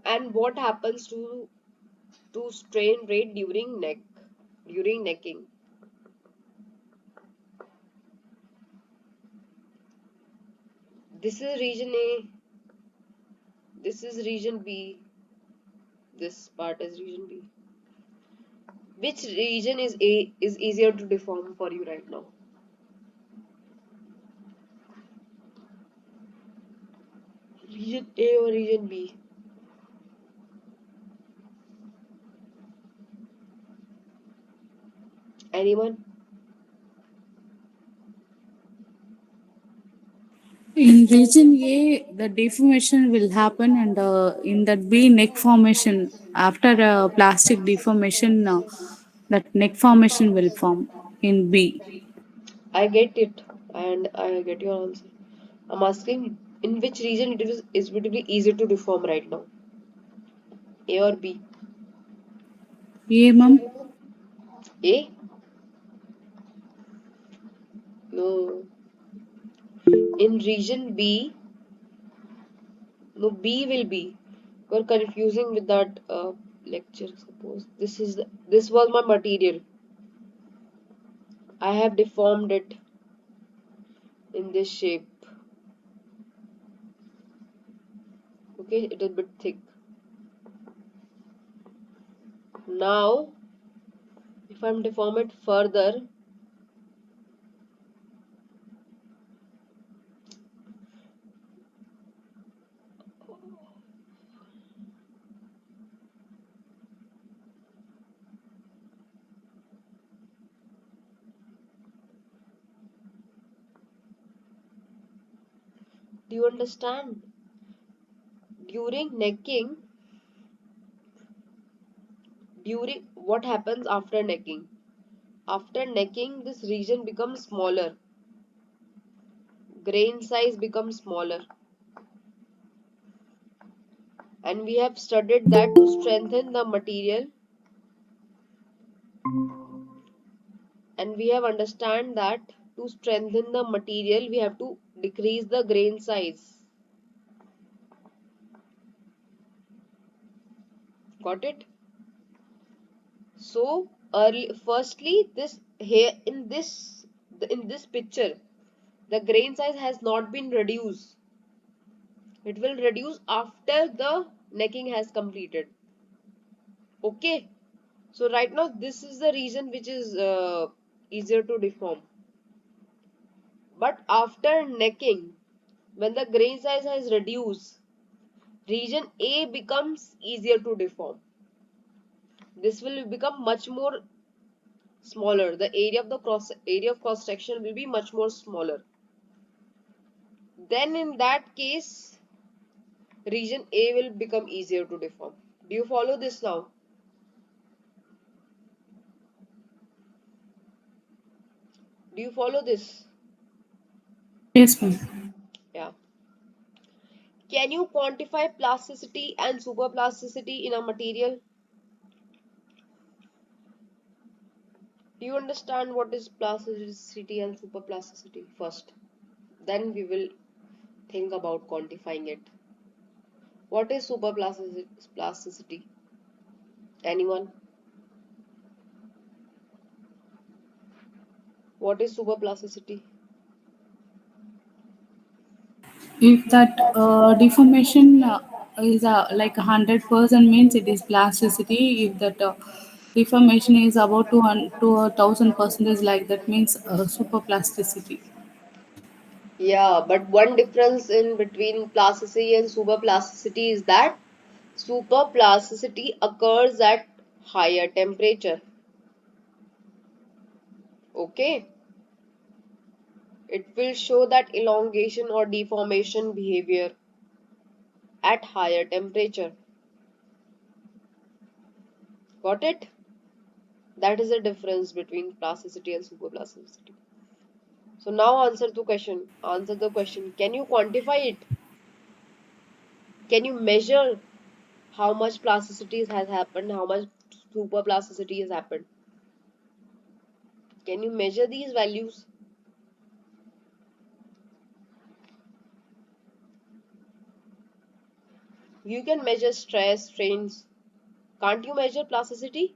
And what happens to strain rate during necking? This is region A, this is region B, this part is region B. Which region is easier to deform for you right now? Region A or region B? Anyone? In region A, the deformation will happen, and in that B, neck formation. After plastic deformation, that neck formation will form in B. I get it and I get your answer. I'm asking in which region it would be easier to deform right now? A or B? Yeah, ma'am. A? No. In region B, no, B will be. You're confusing with that lecture. Suppose this was my material. I have deformed it in this shape. Okay, it is a bit thick. Now, if I'm deform it further, do you understand? During necking, during what happens after necking? After necking, this region becomes smaller. Grain size becomes smaller. And we have studied that to strengthen the material, and we have understand that to strengthen the material we have to decrease the grain size. Got it? So early, firstly, this here in this picture, the grain size has not been reduced. It will reduce after the necking has completed. Okay. So right now this is the region which is easier to deform. But after necking, when the grain size has reduced, region A becomes easier to deform. This will become much more smaller. The area of cross section will be much more smaller. Then in that case, region A will become easier to deform. Do you follow this now? Do you follow this? Yes, ma'am. Yeah. Can you quantify plasticity and superplasticity in a material? Do you understand what is plasticity and superplasticity first? Then we will think about quantifying it. What is superplasticity? Anyone? What is superplasticity? If that deformation is like 100% means it is plasticity. If that deformation is about 1,000% like that means super plasticity. Yeah, but one difference in between plasticity and superplasticity is that superplasticity occurs at higher temperature. Okay, it will show that elongation or deformation behavior at higher temperature. Got it? That is the difference between plasticity and superplasticity. So now answer the question. Answer the question. Can you quantify it? Can you measure how much plasticity has happened? How much superplasticity has happened? Can you measure these values? You can measure stress, strains. Can't you measure plasticity?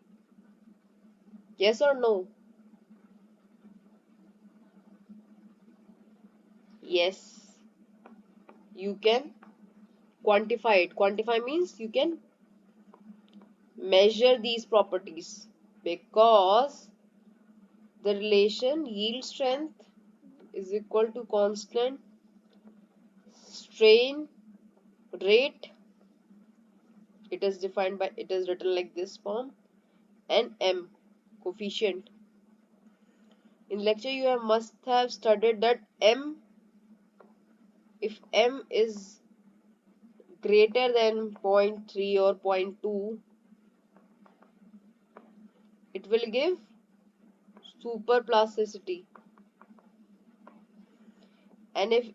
Yes or no? Yes, you can quantify it. Quantify means you can measure these properties because the relation yield strength is equal to constant strain rate. It is defined by, it is written like this form, and M coefficient. In lecture you must have studied that M, if M is greater than zero point 0.3 or zero point 0.2, it will give superplasticity, and if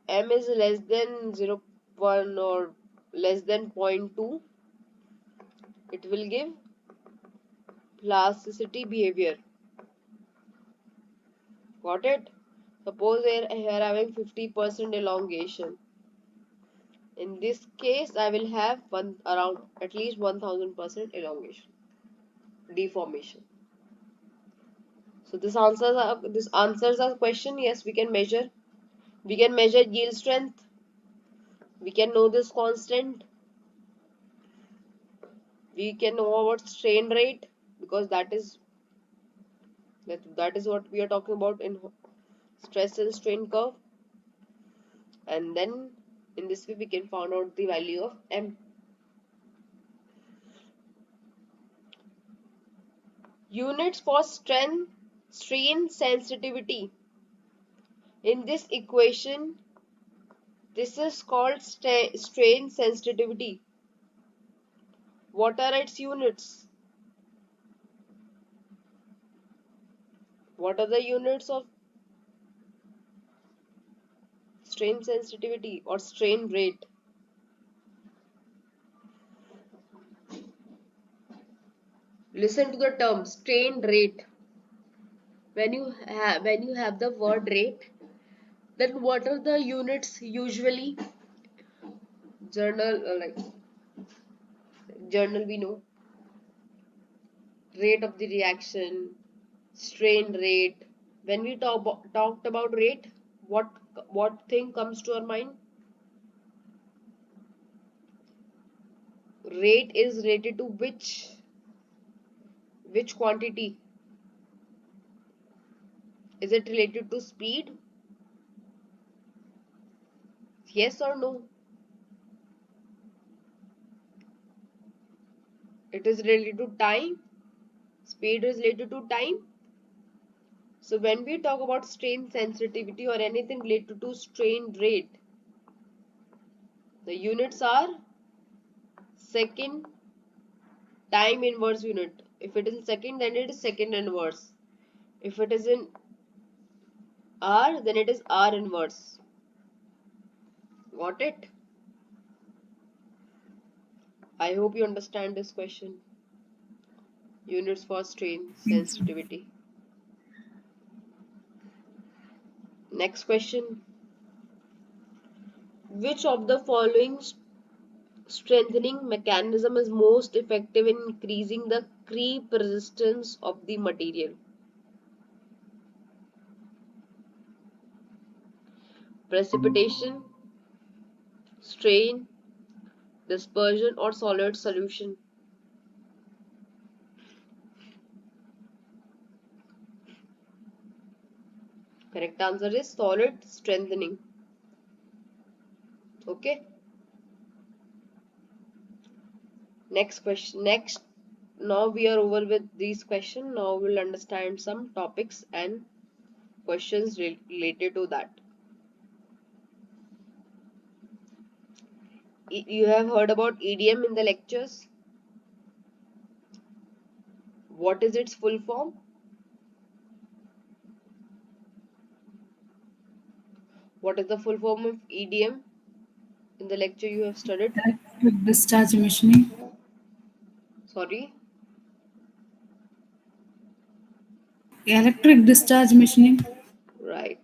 M is less than 0.1 or less than zero point 0.2, it will give plasticity behavior. Got it? Suppose here having 50% elongation. In this case, I will have one around at least 1000% elongation, deformation. So this answers our question. Yes, we can measure. We can measure yield strength. We can know this constant. We can know about strain rate because that is what we are talking about in stress and strain curve. And then in this way we can find out the value of M. Units for strain sensitivity. In this equation, this is called strain sensitivity. What are its units? What are the units of strain sensitivity or strain rate? Listen to the term strain rate. When you have the word rate, then what are the units usually? Journal, like journal we know. rate of the reaction, strain rate. When we talked about rate, what what thing comes to our mind? Rate is related to which quantity? Is it related to speed? Yes or no? It is related to time. Speed is related to time. So when we talk about strain sensitivity or anything related to strain rate, the units are second time inverse unit. If it is in second, then it is second inverse. If it is in R, then it is R inverse. Got it? I hope you understand this question. Units for strain Yes. sensitivity. Next question. Which of the following strengthening mechanism is most effective in increasing the creep resistance of the material? Precipitation, strain, dispersion, or solid solution? Correct answer is solid strengthening. Okay. Next question. Next. Now we are over with these questions. Now we'll understand some topics and questions related to that. You have heard about EDM in the lectures. What is its full form? What is the full form of EDM in the lecture you have studied? Electric discharge machining. Sorry. Electric discharge machining. Right.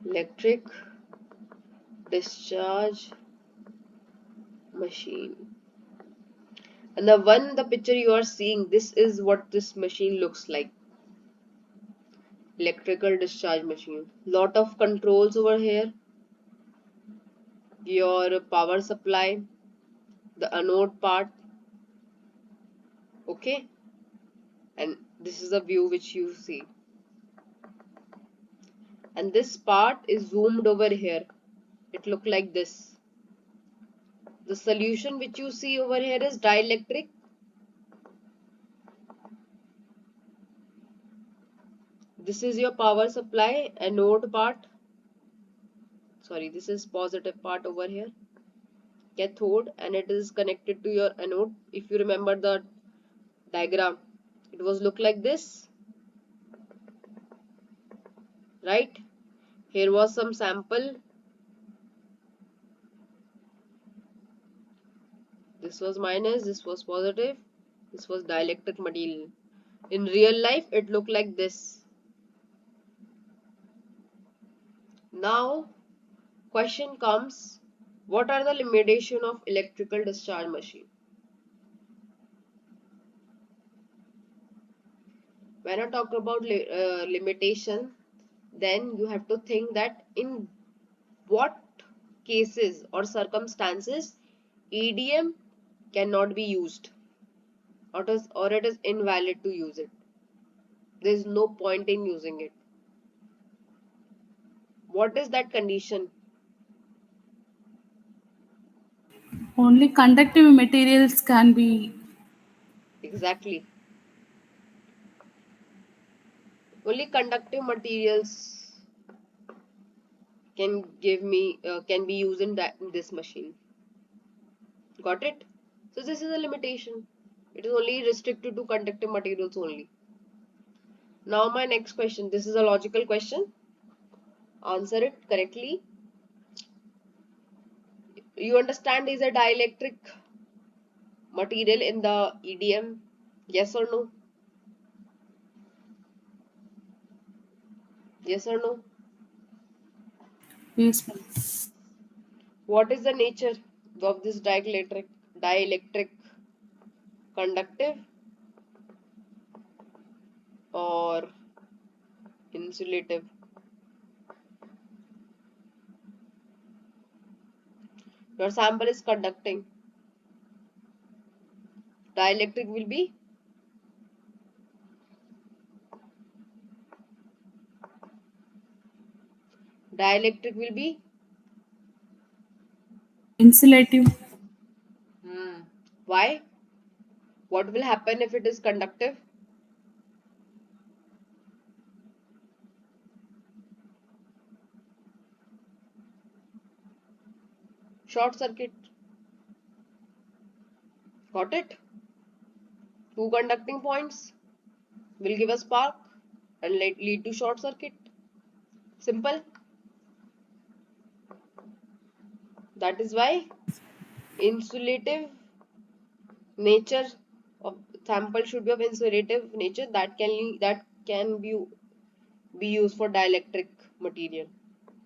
Electric discharge machine. And the picture you are seeing, this is what this machine looks like. Electrical discharge machine. Lot of controls over here. Your power supply, the anode part. Okay. And this is the view which you see. And this part is zoomed over here. It look like this. The solution which you see over here is dielectric. This is your power supply anode part. Sorry, this is positive part over here. Cathode, and it is connected to your anode. If you remember the diagram, it was look like this, right? Here was some sample. This was minus, this was positive, this was dielectric material. In real life, it looked like this. Now, question comes, what are the limitation of electrical discharge machine? When I talk about limitation, then you have to think that in what cases or circumstances EDM cannot be used, or it is invalid to use it. There is no point in using it. What is that condition? Only conductive materials can be. Exactly. Only conductive materials can be used in this machine. Got it? So this is a limitation. It is only restricted to conductive materials only. Now my next question. This is a logical question. Answer it correctly. You understand is a dielectric material in the EDM? Yes or no? Yes or no? Yes, ma'am. What is the nature of this dielectric? Dielectric, conductive, or insulative? Your sample is conducting. Dielectric will be dielectric will be Insulative. hmm. Why? What will happen if it is conductive? Short circuit. Got it? Two conducting points will give a spark and lead to short circuit. Simple. That is why insulative nature of sample should be of insulative nature, that can be used for dielectric material.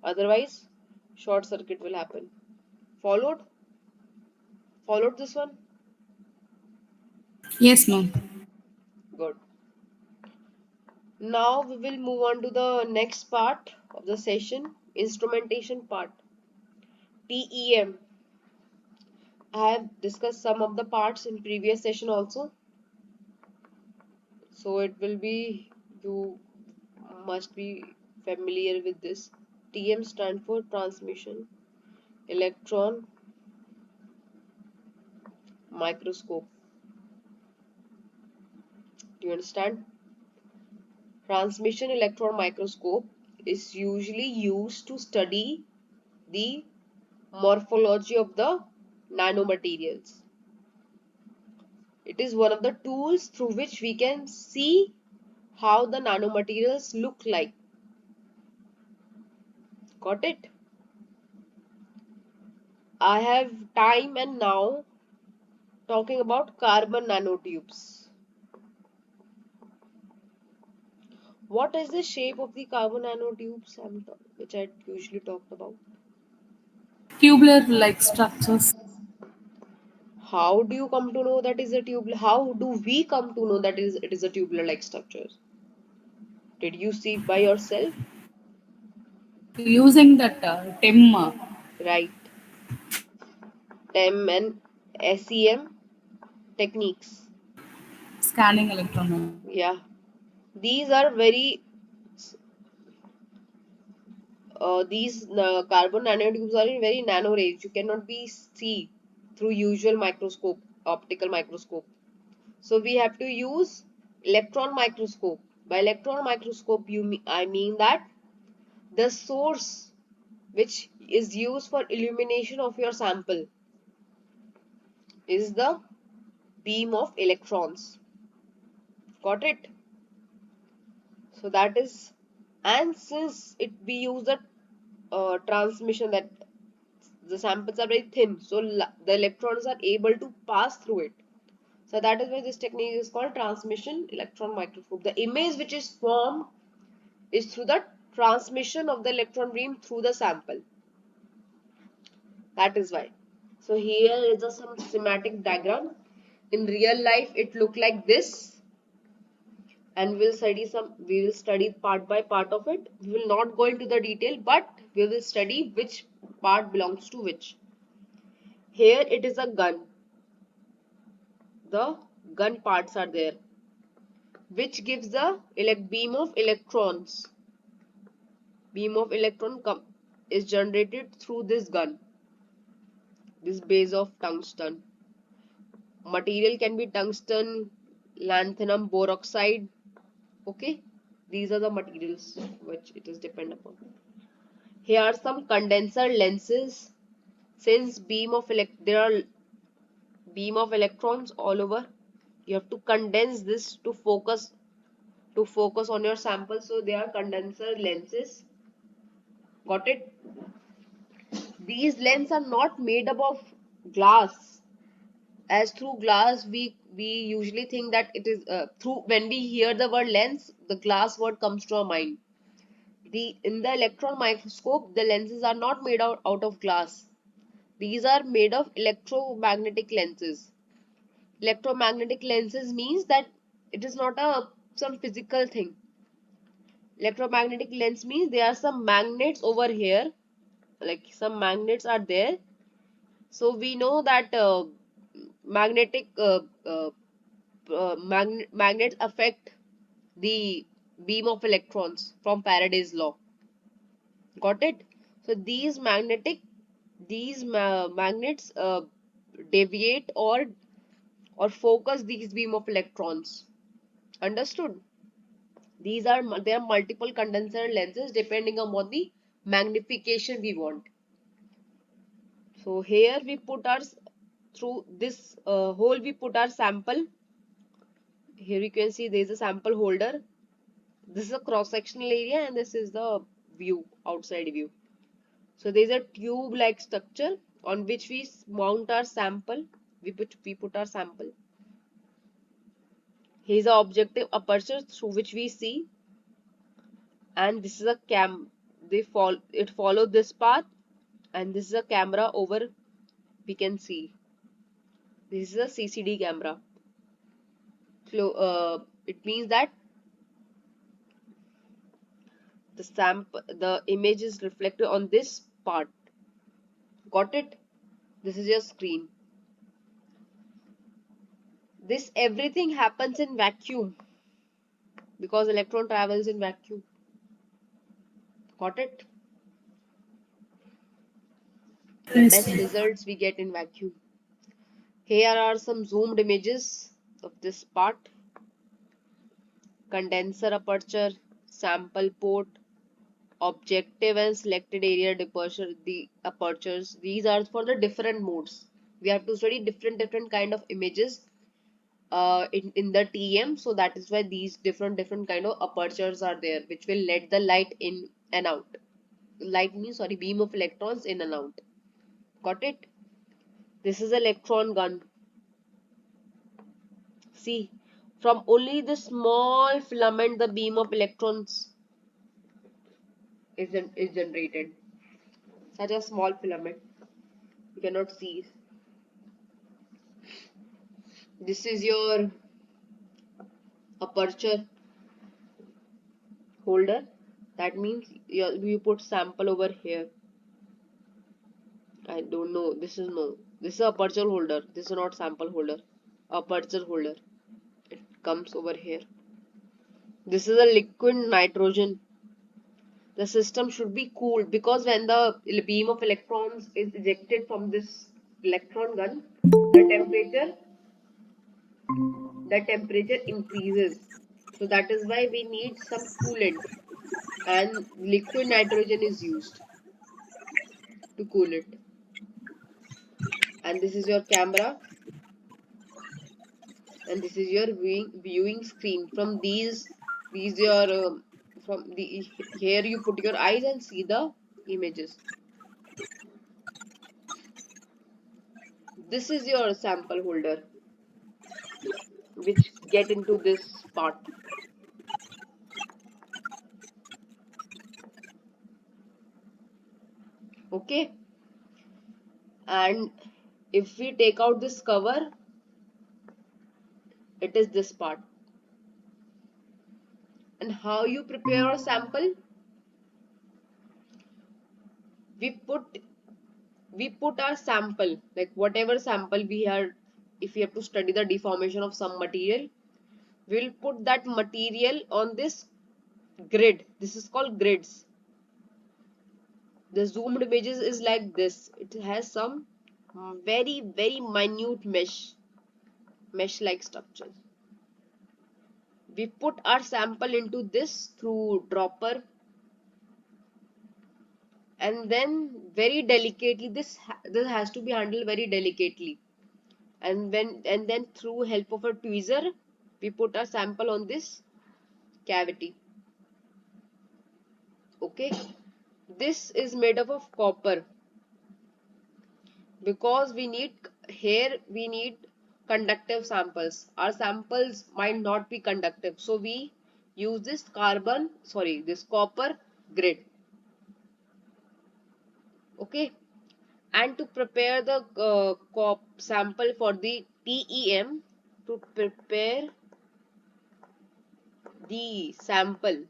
Otherwise, short circuit will happen. Followed? Followed this one? Yes, ma'am. Good. Now we will move on to the next part of the session, instrumentation part. TEM. I have discussed some of the parts in previous session also. So it will be, you must be familiar with this. TM stand for transmission electron microscope. Do you understand? Transmission electron microscope is usually used to study the morphology of the nanomaterials. It is one of the tools through which we can see how the nanomaterials look like. Got it? I have time and now talking about carbon nanotubes. What is the shape of the carbon nanotubes which I usually talked about? Tubular like structures. How do you come to know that is a tubular? How do we come to know that it is a tubular like structure? Did you see by yourself? Using that TEM Right. TEM and SEM techniques. scanning electron. Yeah. These are very these carbon nanotubes are in very nano range. You cannot be see through usual microscope, optical microscope. So we have to use electron microscope. By electron microscope, I mean that the source which is used for illumination of your sample is the beam of electrons. Got it? So that is, and since it we use the transmission, that the samples are very thin, so the electrons are able to pass through it. So that is why this technique is called transmission electron microscope. The image which is formed is through the transmission of the electron beam through the sample. That is why. So here is a some schematic diagram. In real life, it look like this, and we will study part by part of it. We will not go into the detail, but we will study which part belongs to which. Here it is a gun. The gun parts are there, which gives the beam of electrons. Beam of electron is generated through this gun, this base of tungsten. Material can be tungsten, lanthanum, boroxide. Okay, these are the materials which it is depend upon. Here are some condenser lenses. Since there are beam of electrons all over, you have to condense this to focus on your sample. So they are condenser lenses. Got it? These lenses are not made up of glass. As through glass, we usually think that it is through when we hear the word lens, the glass word comes to our mind. The in the electron microscope, the lenses are not made out of glass. These are made of electromagnetic lenses. Electromagnetic lenses means that it is not a some physical thing. Electromagnetic lens means there are some magnets over here, like some magnets are there. So we know that magnetic magnets affect the beam of electrons from Faraday's law. Got it? So these magnets deviate or focus these beam of electrons. Understood? There are multiple condenser lenses depending upon the magnification we want. So here we put our through this hole we put our sample. Here you can see there is a sample holder. This is a cross sectional area and this is the view, outside view. So there is a tube like structure on which we mount our sample. We put our sample. Here is the objective aperture through which we see, and this is a it follow this path, and this is a camera over we can see. This is a CCD camera. So it means that the image is reflected on this part. Got it? This is your screen. This everything happens in vacuum because electron travels in vacuum. Got it? The Yes. best results we get in vacuum. Here are some zoomed images of this part. Condenser aperture, sample port, objective and selected area departure, the apertures. These are for the different modes. We have to study different kind of images in the TM. So that is why these different kind of apertures are there, which will let the light in and out. Light means, sorry, beam of electrons in and out. Got it? This is electron gun. See, from only this small filament, the beam of electrons is generated. Such a small filament. You cannot see. This is your aperture holder. That means you put sample over here. I don't know. This is no. This is aperture holder. This is not sample holder. Aperture holder. It comes over here. This is a liquid nitrogen. The system should be cooled because when the beam of electrons is ejected from this electron gun, the temperature increases. So that is why we need some coolant, and liquid nitrogen is used to cool it. And this is your camera, and this is your viewing screen. From these your from the here you put your eyes and see the images. This is your sample holder, which get into this part. Okay, and if we take out this cover, it is this part. And how you prepare a sample? We put we put our sample, like whatever sample we are, if we have to study the deformation of some material, we'll put that material on this grid. This is called grids. The zoomed images is like this. It has some very minute mesh like structure. We put our sample into this through dropper, and then very delicately this has to be handled very delicately, and then through help of a tweezer we put our sample on this cavity. Okay, this is made up of copper because we need conductive samples. Our samples might not be conductive, so we use this copper grid. Okay, and to prepare the sample for the TEM, to prepare the sample.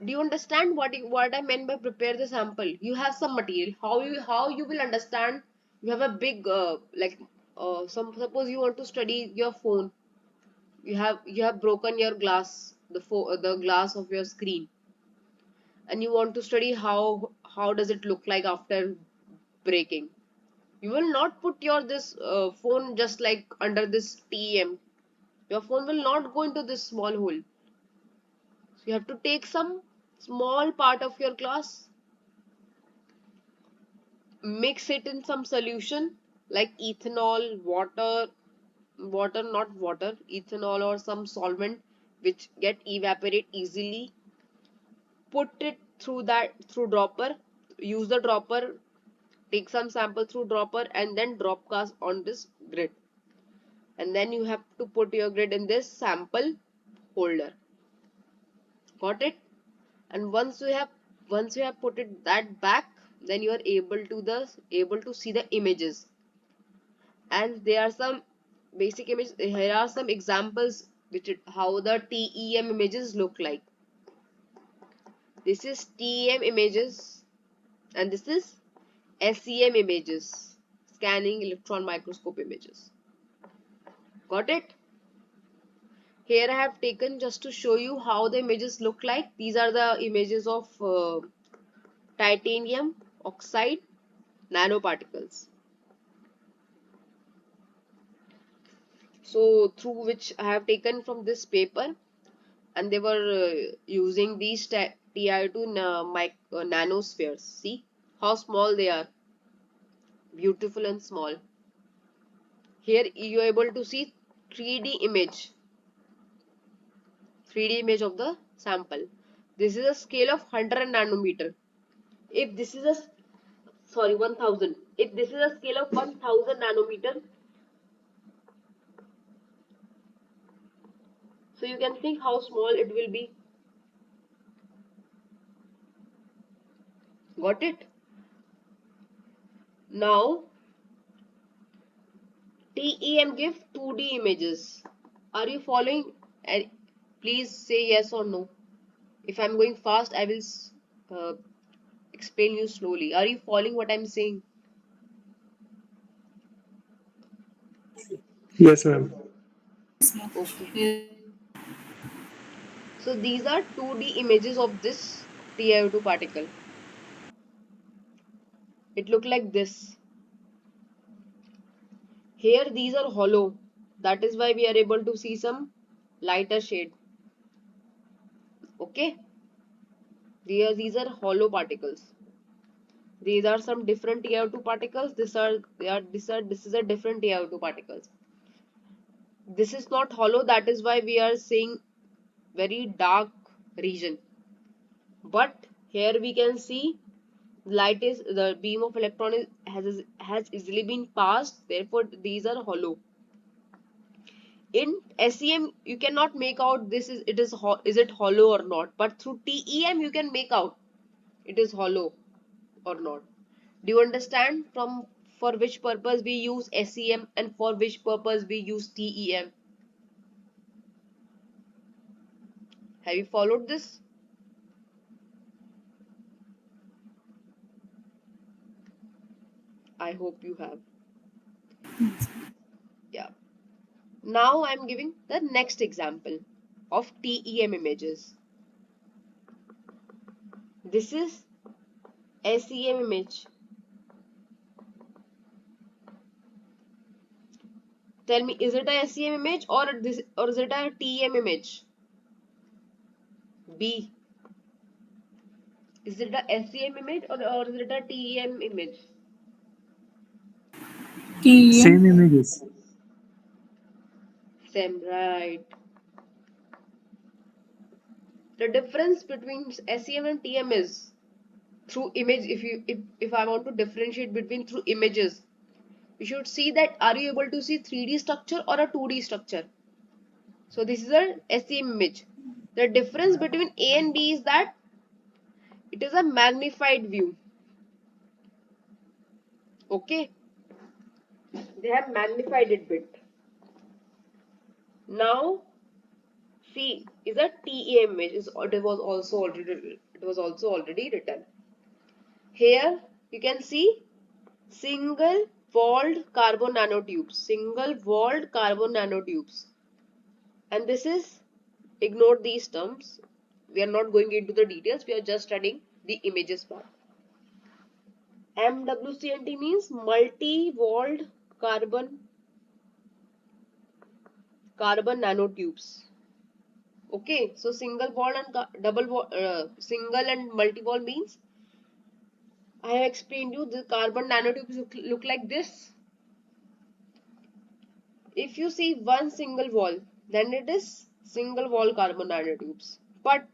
Do you understand what I meant by prepare the sample? You have some material. How you will understand? You have a big suppose you want to study your phone. You have broken your glass, the glass of your screen, and you want to study how does it look like after breaking. You will not put your this phone just like under this TEM. Your phone will not go into this small hole. So you have to take some small part of your glass, mix it in some solution like ethanol, water, not water, ethanol or some solvent which get evaporate easily. Put it through dropper. Use the dropper. Take some sample through dropper and then drop cast on this grid. And then you have to put your grid in this sample holder. Got it? And once you have put it that back, then you are able to see the images. And there are some basic images. Here are some examples how the TEM images look like. This is TEM images and this is SEM images, scanning electron microscope images. Got it? Here I have taken just to show you how the images look like. These are the images of titanium oxide nanoparticles. So through which I have taken from this paper, and they were using these TiO2 nanospheres. See how small they are, beautiful and small. Here you are able to see 3D image, 3D image of the sample. This is a scale of 100 nanometer. If this is a sorry 1000, if this is a scale of 1000 nanometer, so you can think how small it will be. Got it? Now TEM give 2D images. Are you following? And please say yes or no. If I'm going fast, I will uh, explain you slowly. Are you following what I'm saying? Yes, ma'am. Okay. So these are 2D images of this TiO2 particle. It look like this. Here these are hollow. That is why we are able to see some lighter shade. Okay. These are hollow particles. These are some different TiO2 particles. This is a different TiO2 particles. This is not hollow. That is why we are seeing very dark region. But here we can see light is the beam of electron has easily been passed. Therefore, these are hollow. In SEM, you cannot make out is it hollow or not. But through TEM, you can make out it is hollow or not. Do you understand from for which purpose we use SEM and for which purpose we use TEM? Have you followed this? I hope you have. Yeah. Now I'm giving the next example of TEM images. This is SEM image. Tell me, is it a SEM image or is it a TEM image? B. Is it a SEM image or is it a TEM image? TEM. Same images. SEM, right. The difference between SEM and TM is through image. If I want to differentiate between through images, you should see that are you able to see 3D structure or a 2D structure. So this is a SEM image. The difference between A and B is that it is a magnified view. Okay, they have magnified it bit. Now C is a TE image. It was also already written. Here you can see single walled carbon nanotubes. Single walled carbon nanotubes. And this is, ignore these terms. We are not going into the details. We are just studying the images part. MWCNT means multi-walled carbon nanotubes. Okay, so single wall and single and multi wall means, I have explained you the carbon nanotubes look like this. If you see one single wall, then it is single wall carbon nanotubes. But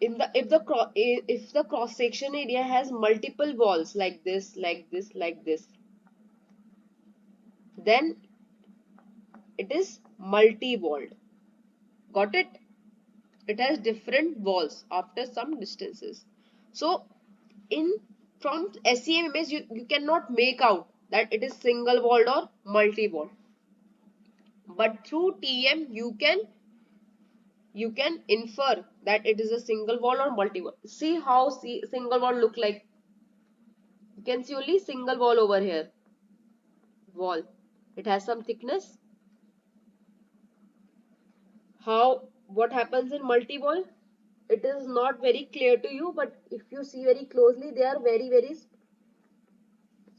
in the if the cross section area has multiple walls like this, like this, like this, then it is multi-walled. Got it? It has different walls after some distances. So in from SEM image you cannot make out that it is single walled or multi-walled. But through TM you can infer that it is a single wall or multi-wall. See how single wall look like. You can see only single wall over here. Wall. It has some thickness. How, what happens in multi-wall? It is not very clear to you, but if you see very closely, they are very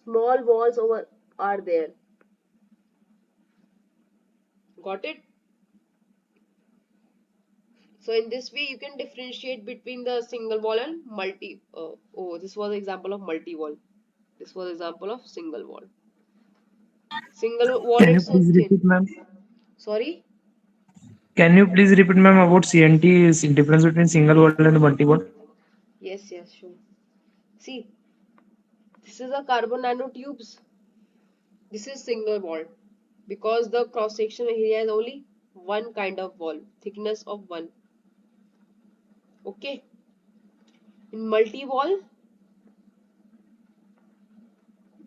small walls over are there. Got it? So in this way, you can differentiate between the single wall and multi. Oh, this was an example of multi wall. This was an example of single wall. Single wall Can you is so please thin. repeat, ma'am? Sorry. Can you please repeat, ma'am, about CNT is difference between single wall and multi-wall? Yes, sure. See, this is a carbon nanotubes. This is single wall because the cross section area has only one kind of wall, thickness of one. Okay. In multi wall,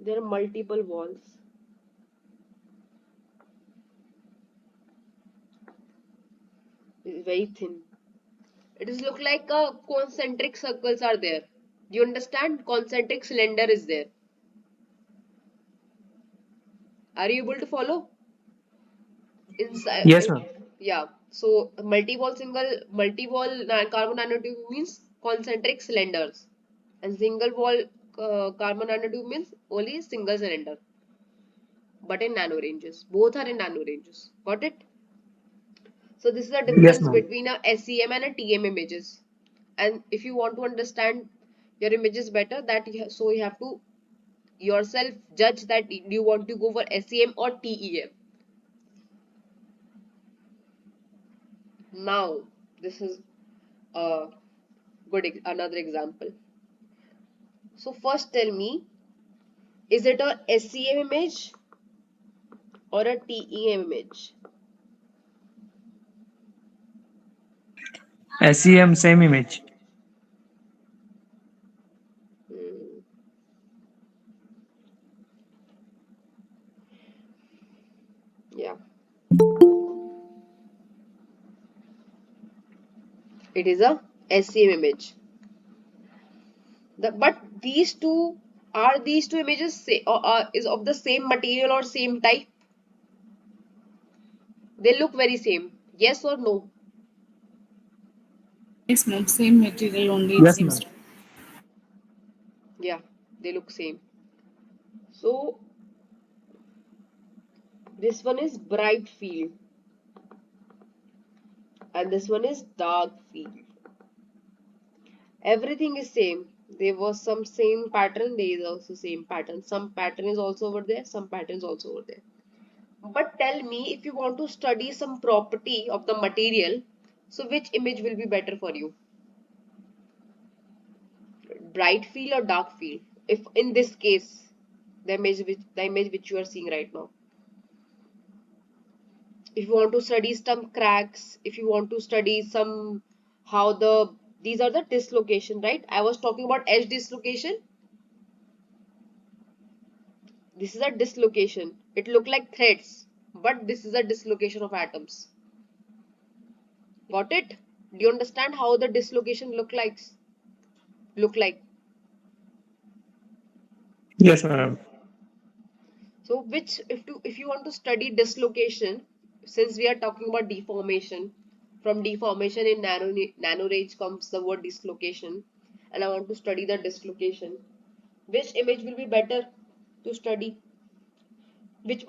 there are multiple walls. It is very thin. It is look like a concentric circles are there. Do you understand? Concentric cylinder is there. Are you able to follow? Inside, Yes, ma'am. yeah. So multi-wall carbon nanotube means concentric cylinders, and single wall carbon nanotube means only single cylinder, but in nano ranges. Both are in nano ranges. Got it? So this is the Yes, difference ma'am. between a SEM and a TM images. And if you want to understand your images better, so you have to yourself judge that do you want to go for SEM or TEM. Now this is a another example. So first tell me, is it a SEM image or a TEM image? SEM, same image. Hmm, yeah, it is a SEM image. But these two images is of the same material or same type? They look very same. Yes or no? Yes, ma'am. Same material only, it Yes, seems ma'am. to. Yeah, they look same. So this one is bright field and this one is dark field. Everything is same. There was some same pattern. There is also same pattern. Some pattern is also over there. Some pattern is also over there. But tell me, if you want to study some property of the material, so which image will be better for you? Bright field or dark field? If in this case, the image which you are seeing right now. If you want to study some cracks, if you want to study some how these are the dislocation, right? I was talking about edge dislocation. This is a dislocation. It look like threads, but this is a dislocation of atoms. Got it? Do you understand how the dislocation look like? Yes, ma'am. So which, if you want to study dislocation, since we are talking about deformation, from deformation in nano range comes the word dislocation, and I want to study the dislocation. Which image will be better to study? Which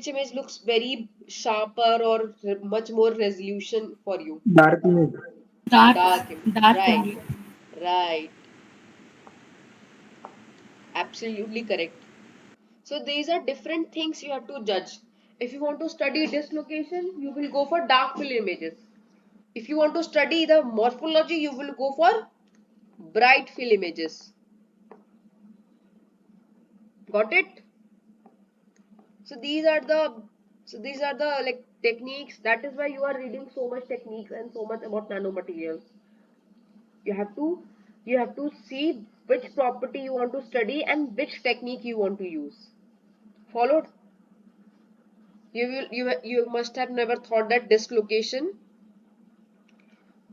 image looks very sharper or much more resolution for you? Dark image. Dark, Dark image. dark Right. only. Right. Absolutely correct. So these are different things you have to judge. If you want to study dislocation, you will go for dark field images. If you want to study the morphology, you will go for bright field images. Got it? So these are the like techniques. That is why you are reading so much techniques and so much about nanomaterials. You have to you have to see which property you want to study and which technique you want to use. Followed? You must have never thought that dislocation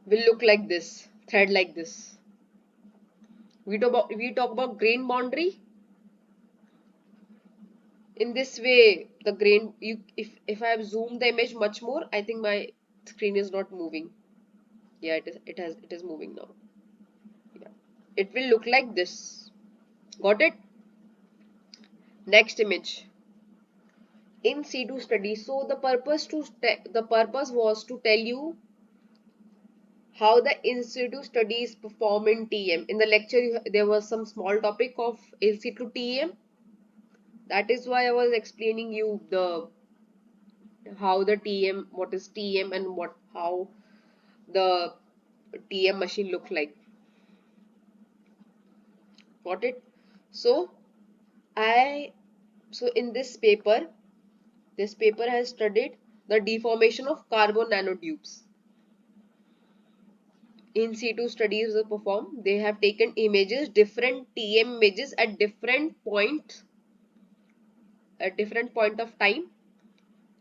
will look like this, thread like this. We talk about grain boundary. In this way, the grain, you if I have zoomed the image much more, I think my screen is not moving. Yeah, it is moving now. Yeah, it will look like this. Got it? Next image. In situ study. So the purpose was to tell you how the in situ studies perform in TM. In the lecture, there was some small topic of in situ TM. That is why I was explaining you the how the TM, what is TM, and what how the TM machine look like. Got it? So I so in this paper has studied the deformation of carbon nanotubes. In situ studies were performed. They have taken images, different TM images at different point of time,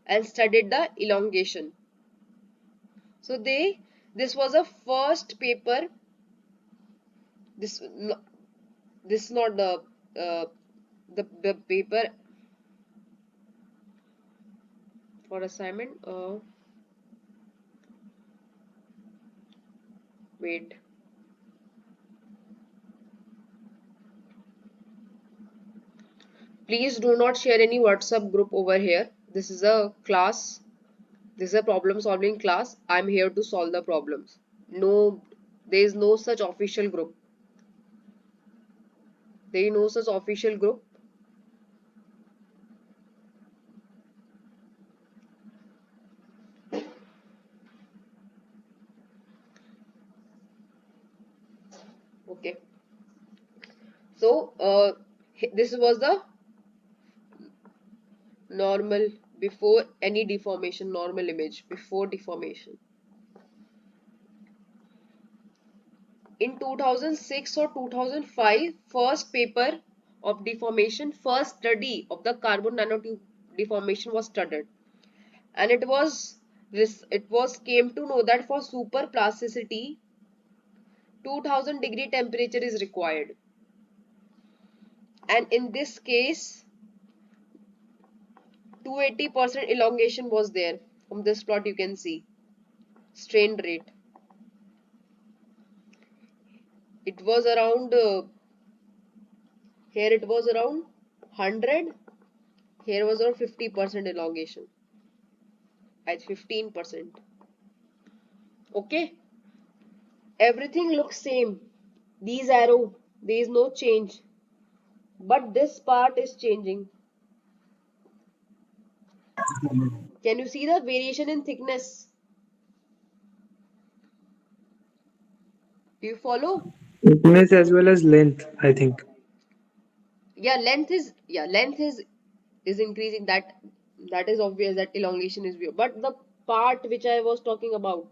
and studied the elongation. So this was a first paper. This this is not uh, the paper for assignment. Wait. Please do not share any WhatsApp group over here. This is a class. This is a problem solving class. I'm here to solve the problems. No, there is no such official group. There is no such official group. Okay. So this was the normal before any deformation, normal image before deformation. In 2006 or 2005, first paper of deformation, first study of the carbon nanotube deformation was studied, and it was came to know that for superplasticity 2000-degree temperature is required, and in this case 280% elongation was there. From this plot you can see strain rate. It was around here it was around 100. Here was around 50% elongation at 15%. Okay, everything looks same. These arrow, there is no change, but this part is changing. Can you see the variation in thickness? Do you follow? Thickness as well as length, I think. Yeah, length is increasing. That is obvious that elongation is weird. But the part which I was talking about,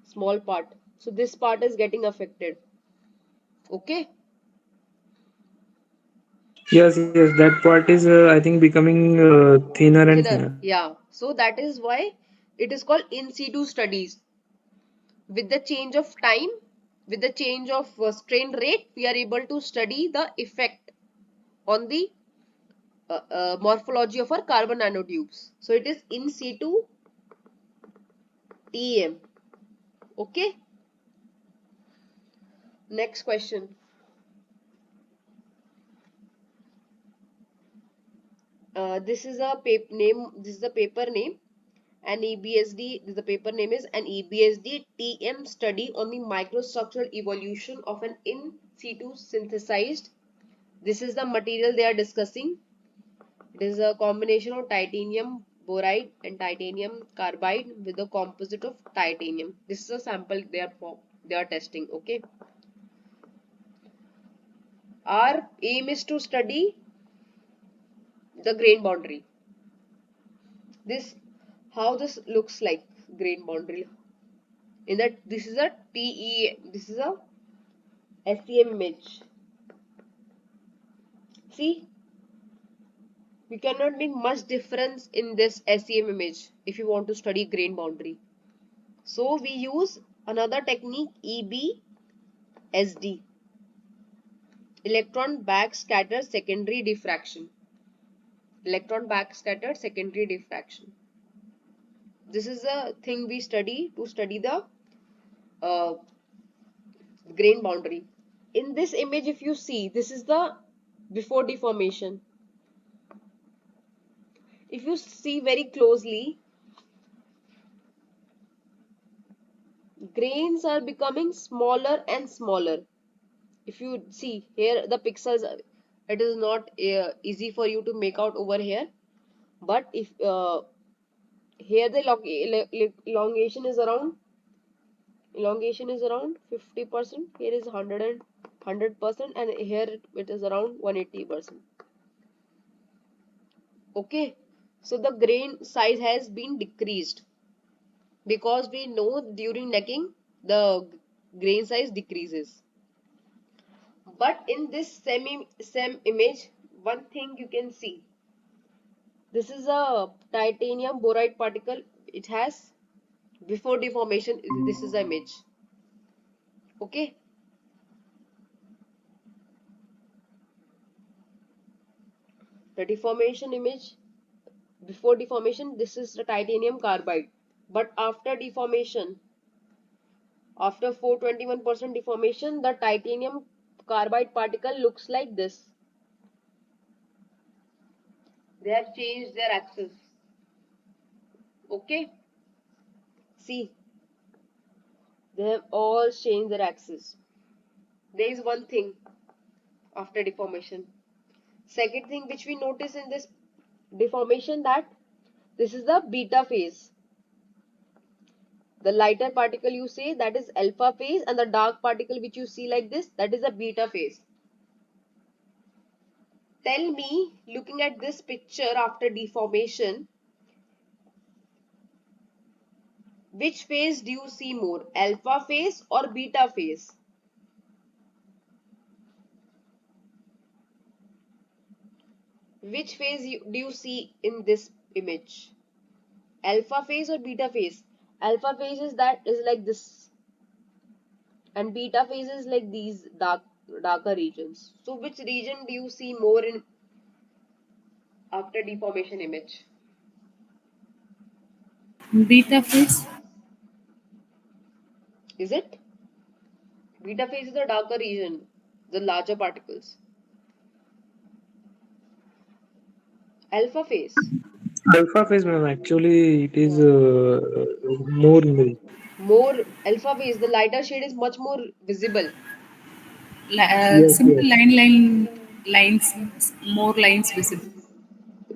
small part. So this part is getting affected. Okay, Yes, that part is, I think, becoming thinner and thinner. thinner. Yeah. So that is why it is called in situ studies. with the change of time, with the change of strain rate, we are able to study the effect on the morphology of our carbon nanotubes. So it is in situ TEM. Okay. Next question. This is a paper name. This is the paper name. An EBSD. The paper name is an EBSD TM study on the microstructural evolution of an in situ synthesized. This is the material they are discussing. It is a combination of titanium boride and titanium carbide with a composite of titanium. This is a sample they are testing. Okay. Our aim is to study the grain boundary. This how this looks like grain boundary. In that this is a TE. This is a SEM image. See, we cannot make much difference in this SEM image if you want to study grain boundary. So we use another technique EBSD, electron backscatter secondary diffraction. Electron backscatter secondary diffraction. This is a thing we study to study the uh, grain boundary. In this image, if you see, this is the before deformation. If you see very closely, grains are becoming smaller and smaller. If you see here, the pixels, it is not easy for you to make out over here. But if here the elongation is around 50%. Here is 100%, and here it is around 180%. Okay, so the grain size has been decreased because we know during necking the grain size decreases. But in this same image, one thing you can see, this is a titanium boride particle. It has before deformation. This is the image. Okay, the deformation image, before deformation, this is the titanium carbide. But after deformation, after 421% deformation, the titanium carbide particle looks like this. They have changed their axis. Okay, see, they have all changed their axis. There is one thing after deformation. Second thing which we notice in this deformation, that this is the beta phase. The lighter particle you say, that is alpha phase, and the dark particle which you see like this, that is a beta phase. Tell me, looking at this picture after deformation, which phase do you see more, alpha phase or beta phase? Which phase do you see in this image? Alpha phase or beta phase? Alpha phase is that is like this, and beta phase is like these darker regions. So which region do you see more in after deformation image? Beta phase. Is it? Beta phase is the darker region, the larger particles. Alpha phase. Alpha phase, ma'am. Actually, it is Yeah. more in the. More alpha phase, the lighter shade is much more visible. Yes, Simple yes. lines, more lines visible.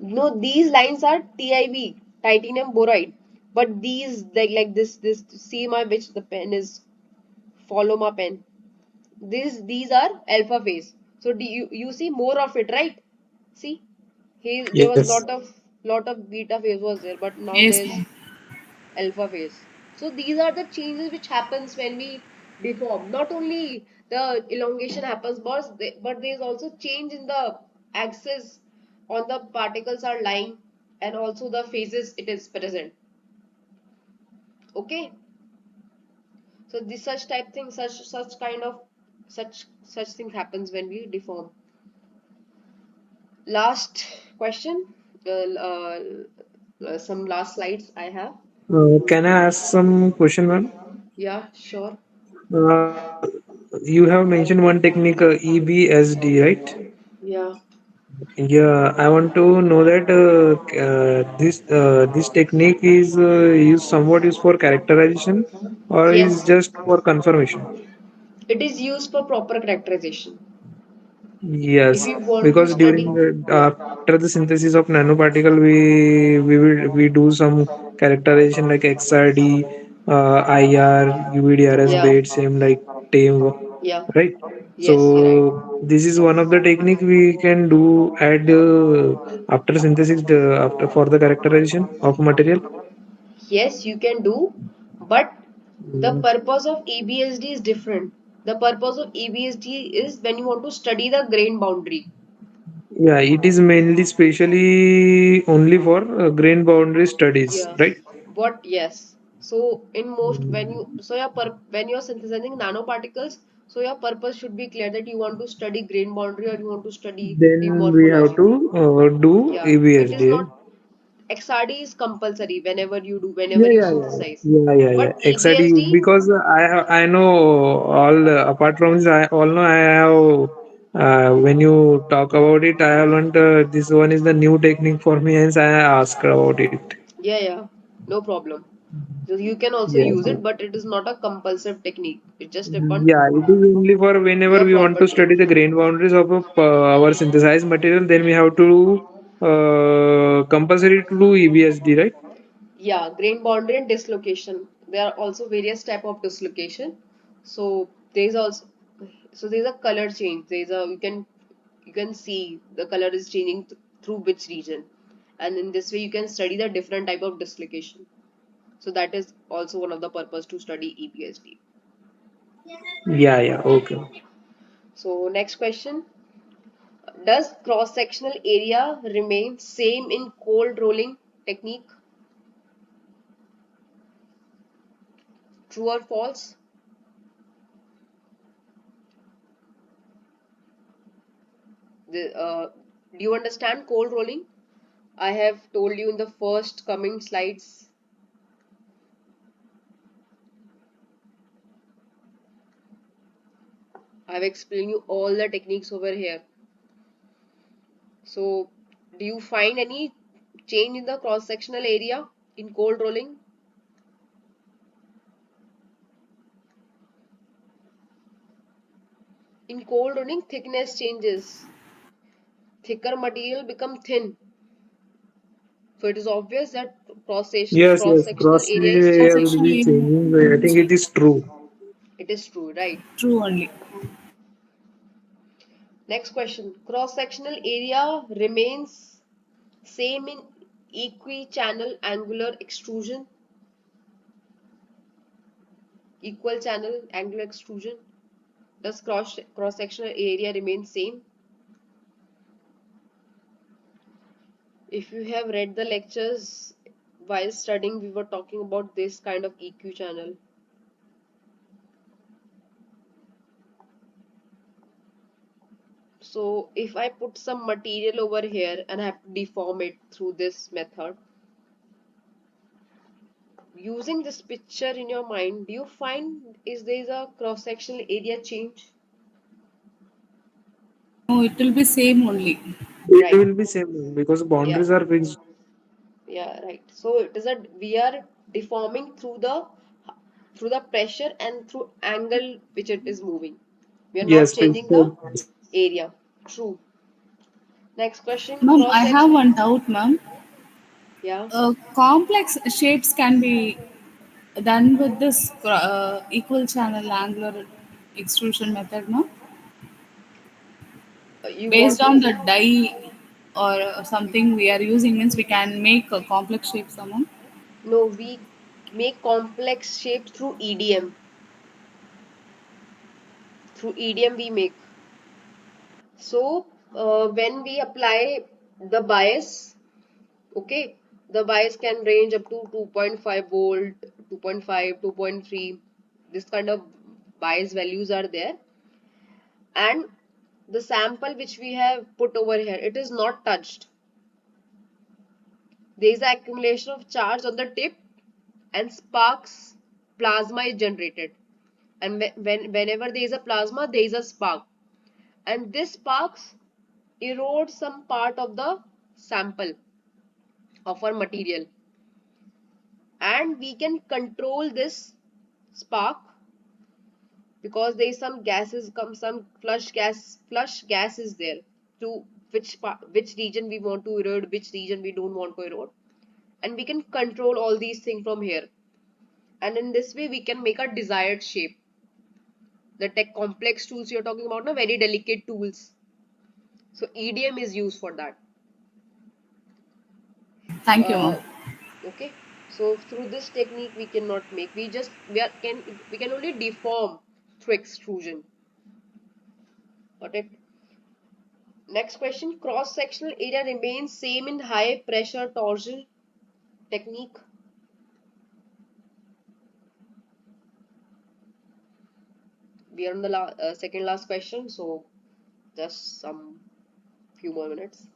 No, these lines are TIV, titanium boride. But these like this see my which the pen is, follow my pen. These are alpha phase. So do you see more of it, right? See, there was Yes. lot of beta phase was there, but now Yes, there's ma'am. alpha phase. So these are the changes which happens when we deform. Not only the elongation happens, but there is also change in the axis on the particles are lying, and also the phases it is present. Okay. So this such type thing, such kind of such thing happens when we deform. Last question. Some last slides I have. Can I ask some question, ma'am? Yeah, sure. Uh, you have mentioned one technique, EBSD, right? Yeah. Yeah, I want to know that this technique is used somewhat used for characterization or is Yes. just for confirmation. It is used for proper characterization. If Yes, you want to because study, during yeah. after the synthesis of nanoparticle, we do some characterization like XRD, IR, UVDRS Yeah. bait, same like TAME, Yeah. right? Yes, right. So this is one of the technique we can do at after synthesis after for the characterization of material. Yes, you can do, but the Mm. purpose of EBSD is different. The purpose of EBSD is when you want to study the grain boundary. Yeah, it is mainly specially only for grain boundary studies, Yeah. right? What? Yes. So in most when Mm. you so your when you're synthesizing nanoparticles, so your purpose should be clear that you want to study grain boundary or you want to study the Then we have morphology. to do Yeah. It is EBSD. not XRD is compulsory whenever Yeah, you yeah, yeah, synthesize. yeah, yeah, yeah. But Exactly, EBSD, because I know all apart from this, I all know I have when you talk about it, I have learned this one is the new technique for me, hence I asked about it. yeah, yeah, no problem. So you can also Yeah, use it, but it is not a compulsive technique. It just depends yeah. It is only for whenever your we want to property. study the grain boundaries of our synthesized material, then we have to compulsory to do EBSD, right? Yeah, grain boundary and dislocation. There are also various type of dislocation. So there is also there's a color change. There's a you can see the color is changing through which region, and in this way you can study the different type of dislocation. So that is also one of the purpose to study EBSD. Yeah, yeah. Okay. So next question. Does cross-sectional area remain same in cold rolling technique? True or false? Do you understand cold rolling? I have told you in the first coming slides. I have explained you all the techniques over here. So, do you find any change in the cross-sectional area in cold rolling? In cold rolling, thickness changes. Thicker material become thin. So it is obvious that Yes, yes. cross-sectional Cross area is area will changing. be Cross-sectional changing. I think it is change. true. It is true, right? True only. Next question. Cross-sectional area remains same in equi-channel angular extrusion, equal channel angular extrusion. Does cross-sectional area remain same? If you have read the lectures while studying, we were talking about this kind of EQ channel. So if I put some material over here and I have to deform it through this method, using this picture in your mind, do you find is there a cross-sectional area change? No, it will be same only. It Right. will be same because Yeah. boundaries are fixed. Yeah, right. So it is a we are deforming through the pressure and through angle which it is moving. We are not Yes, changing fixed. the area. True. Next question, Ma'am, cross I have section. one doubt, ma'am. Yeah. Complex shapes can be done with this equal channel angular extrusion method, no? You Based want on to the die or something we are using means we can make a complex shape someone. no, we make complex shapes through EDM. Through EDM we make. So when we apply the bias, okay, the bias can range up to 2.5 volt, 2.5, 2.3. this kind of bias values are there, and the sample which we have put over here, it is not touched. There is an accumulation of charge on the tip and sparks plasma is generated, and whenever there is a plasma there is a spark, and this sparks erode some part of the sample of our material, and we can control this spark because there is some gases come, some flush gas is there, to which region we want to erode, which region we don't want to erode, and we can control all these things from here, and in this way we can make a desired shape. The tech complex tools you're talking about, na, very delicate tools, so EDM is used for that. Thank you, uh, ma'am. okay, so through this technique we cannot make, we can only deform through extrusion. Got it? Next question, cross sectional area remains same in high pressure torsion technique. We are on the second last question, so just some few more minutes.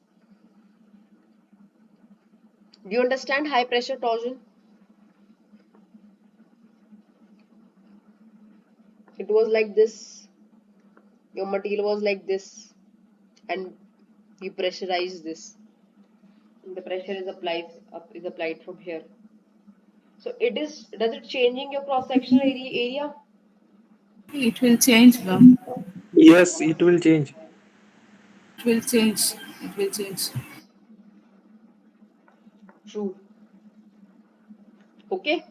Do you understand high pressure torsion? It was like this, your material was like this, and you pressurize this, and the pressure is applied from here. So it is, does it changing your cross sectional area? It will change, ma'am. Yes, it will change. It will change. It will change. True. Okay.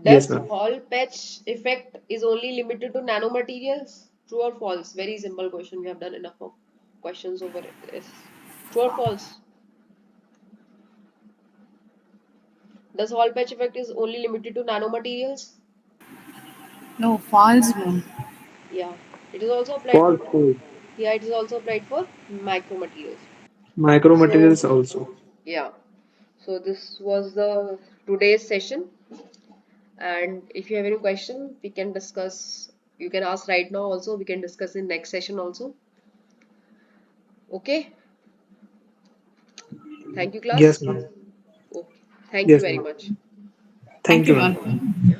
Yes, Does ma'am. Hall patch effect is only limited to nanomaterials? True or false? Very simple question. We have done enough of questions over this. True or false? Does Hall patch effect is only limited to nanomaterials? No, false, ma'am. Yeah. It is also applied for, False. False. yeah, it is also applied for micromaterials. So Micromaterials also. yeah. So this was the today's session. And if you have any question, we can discuss. You can ask right now also. We can discuss in next session also. Okay. Thank you, Yes, class. ma'am. Okay. Thank you Yes, very ma'am. much. Thank Thank you, you, ma'am. ma'am. Yeah.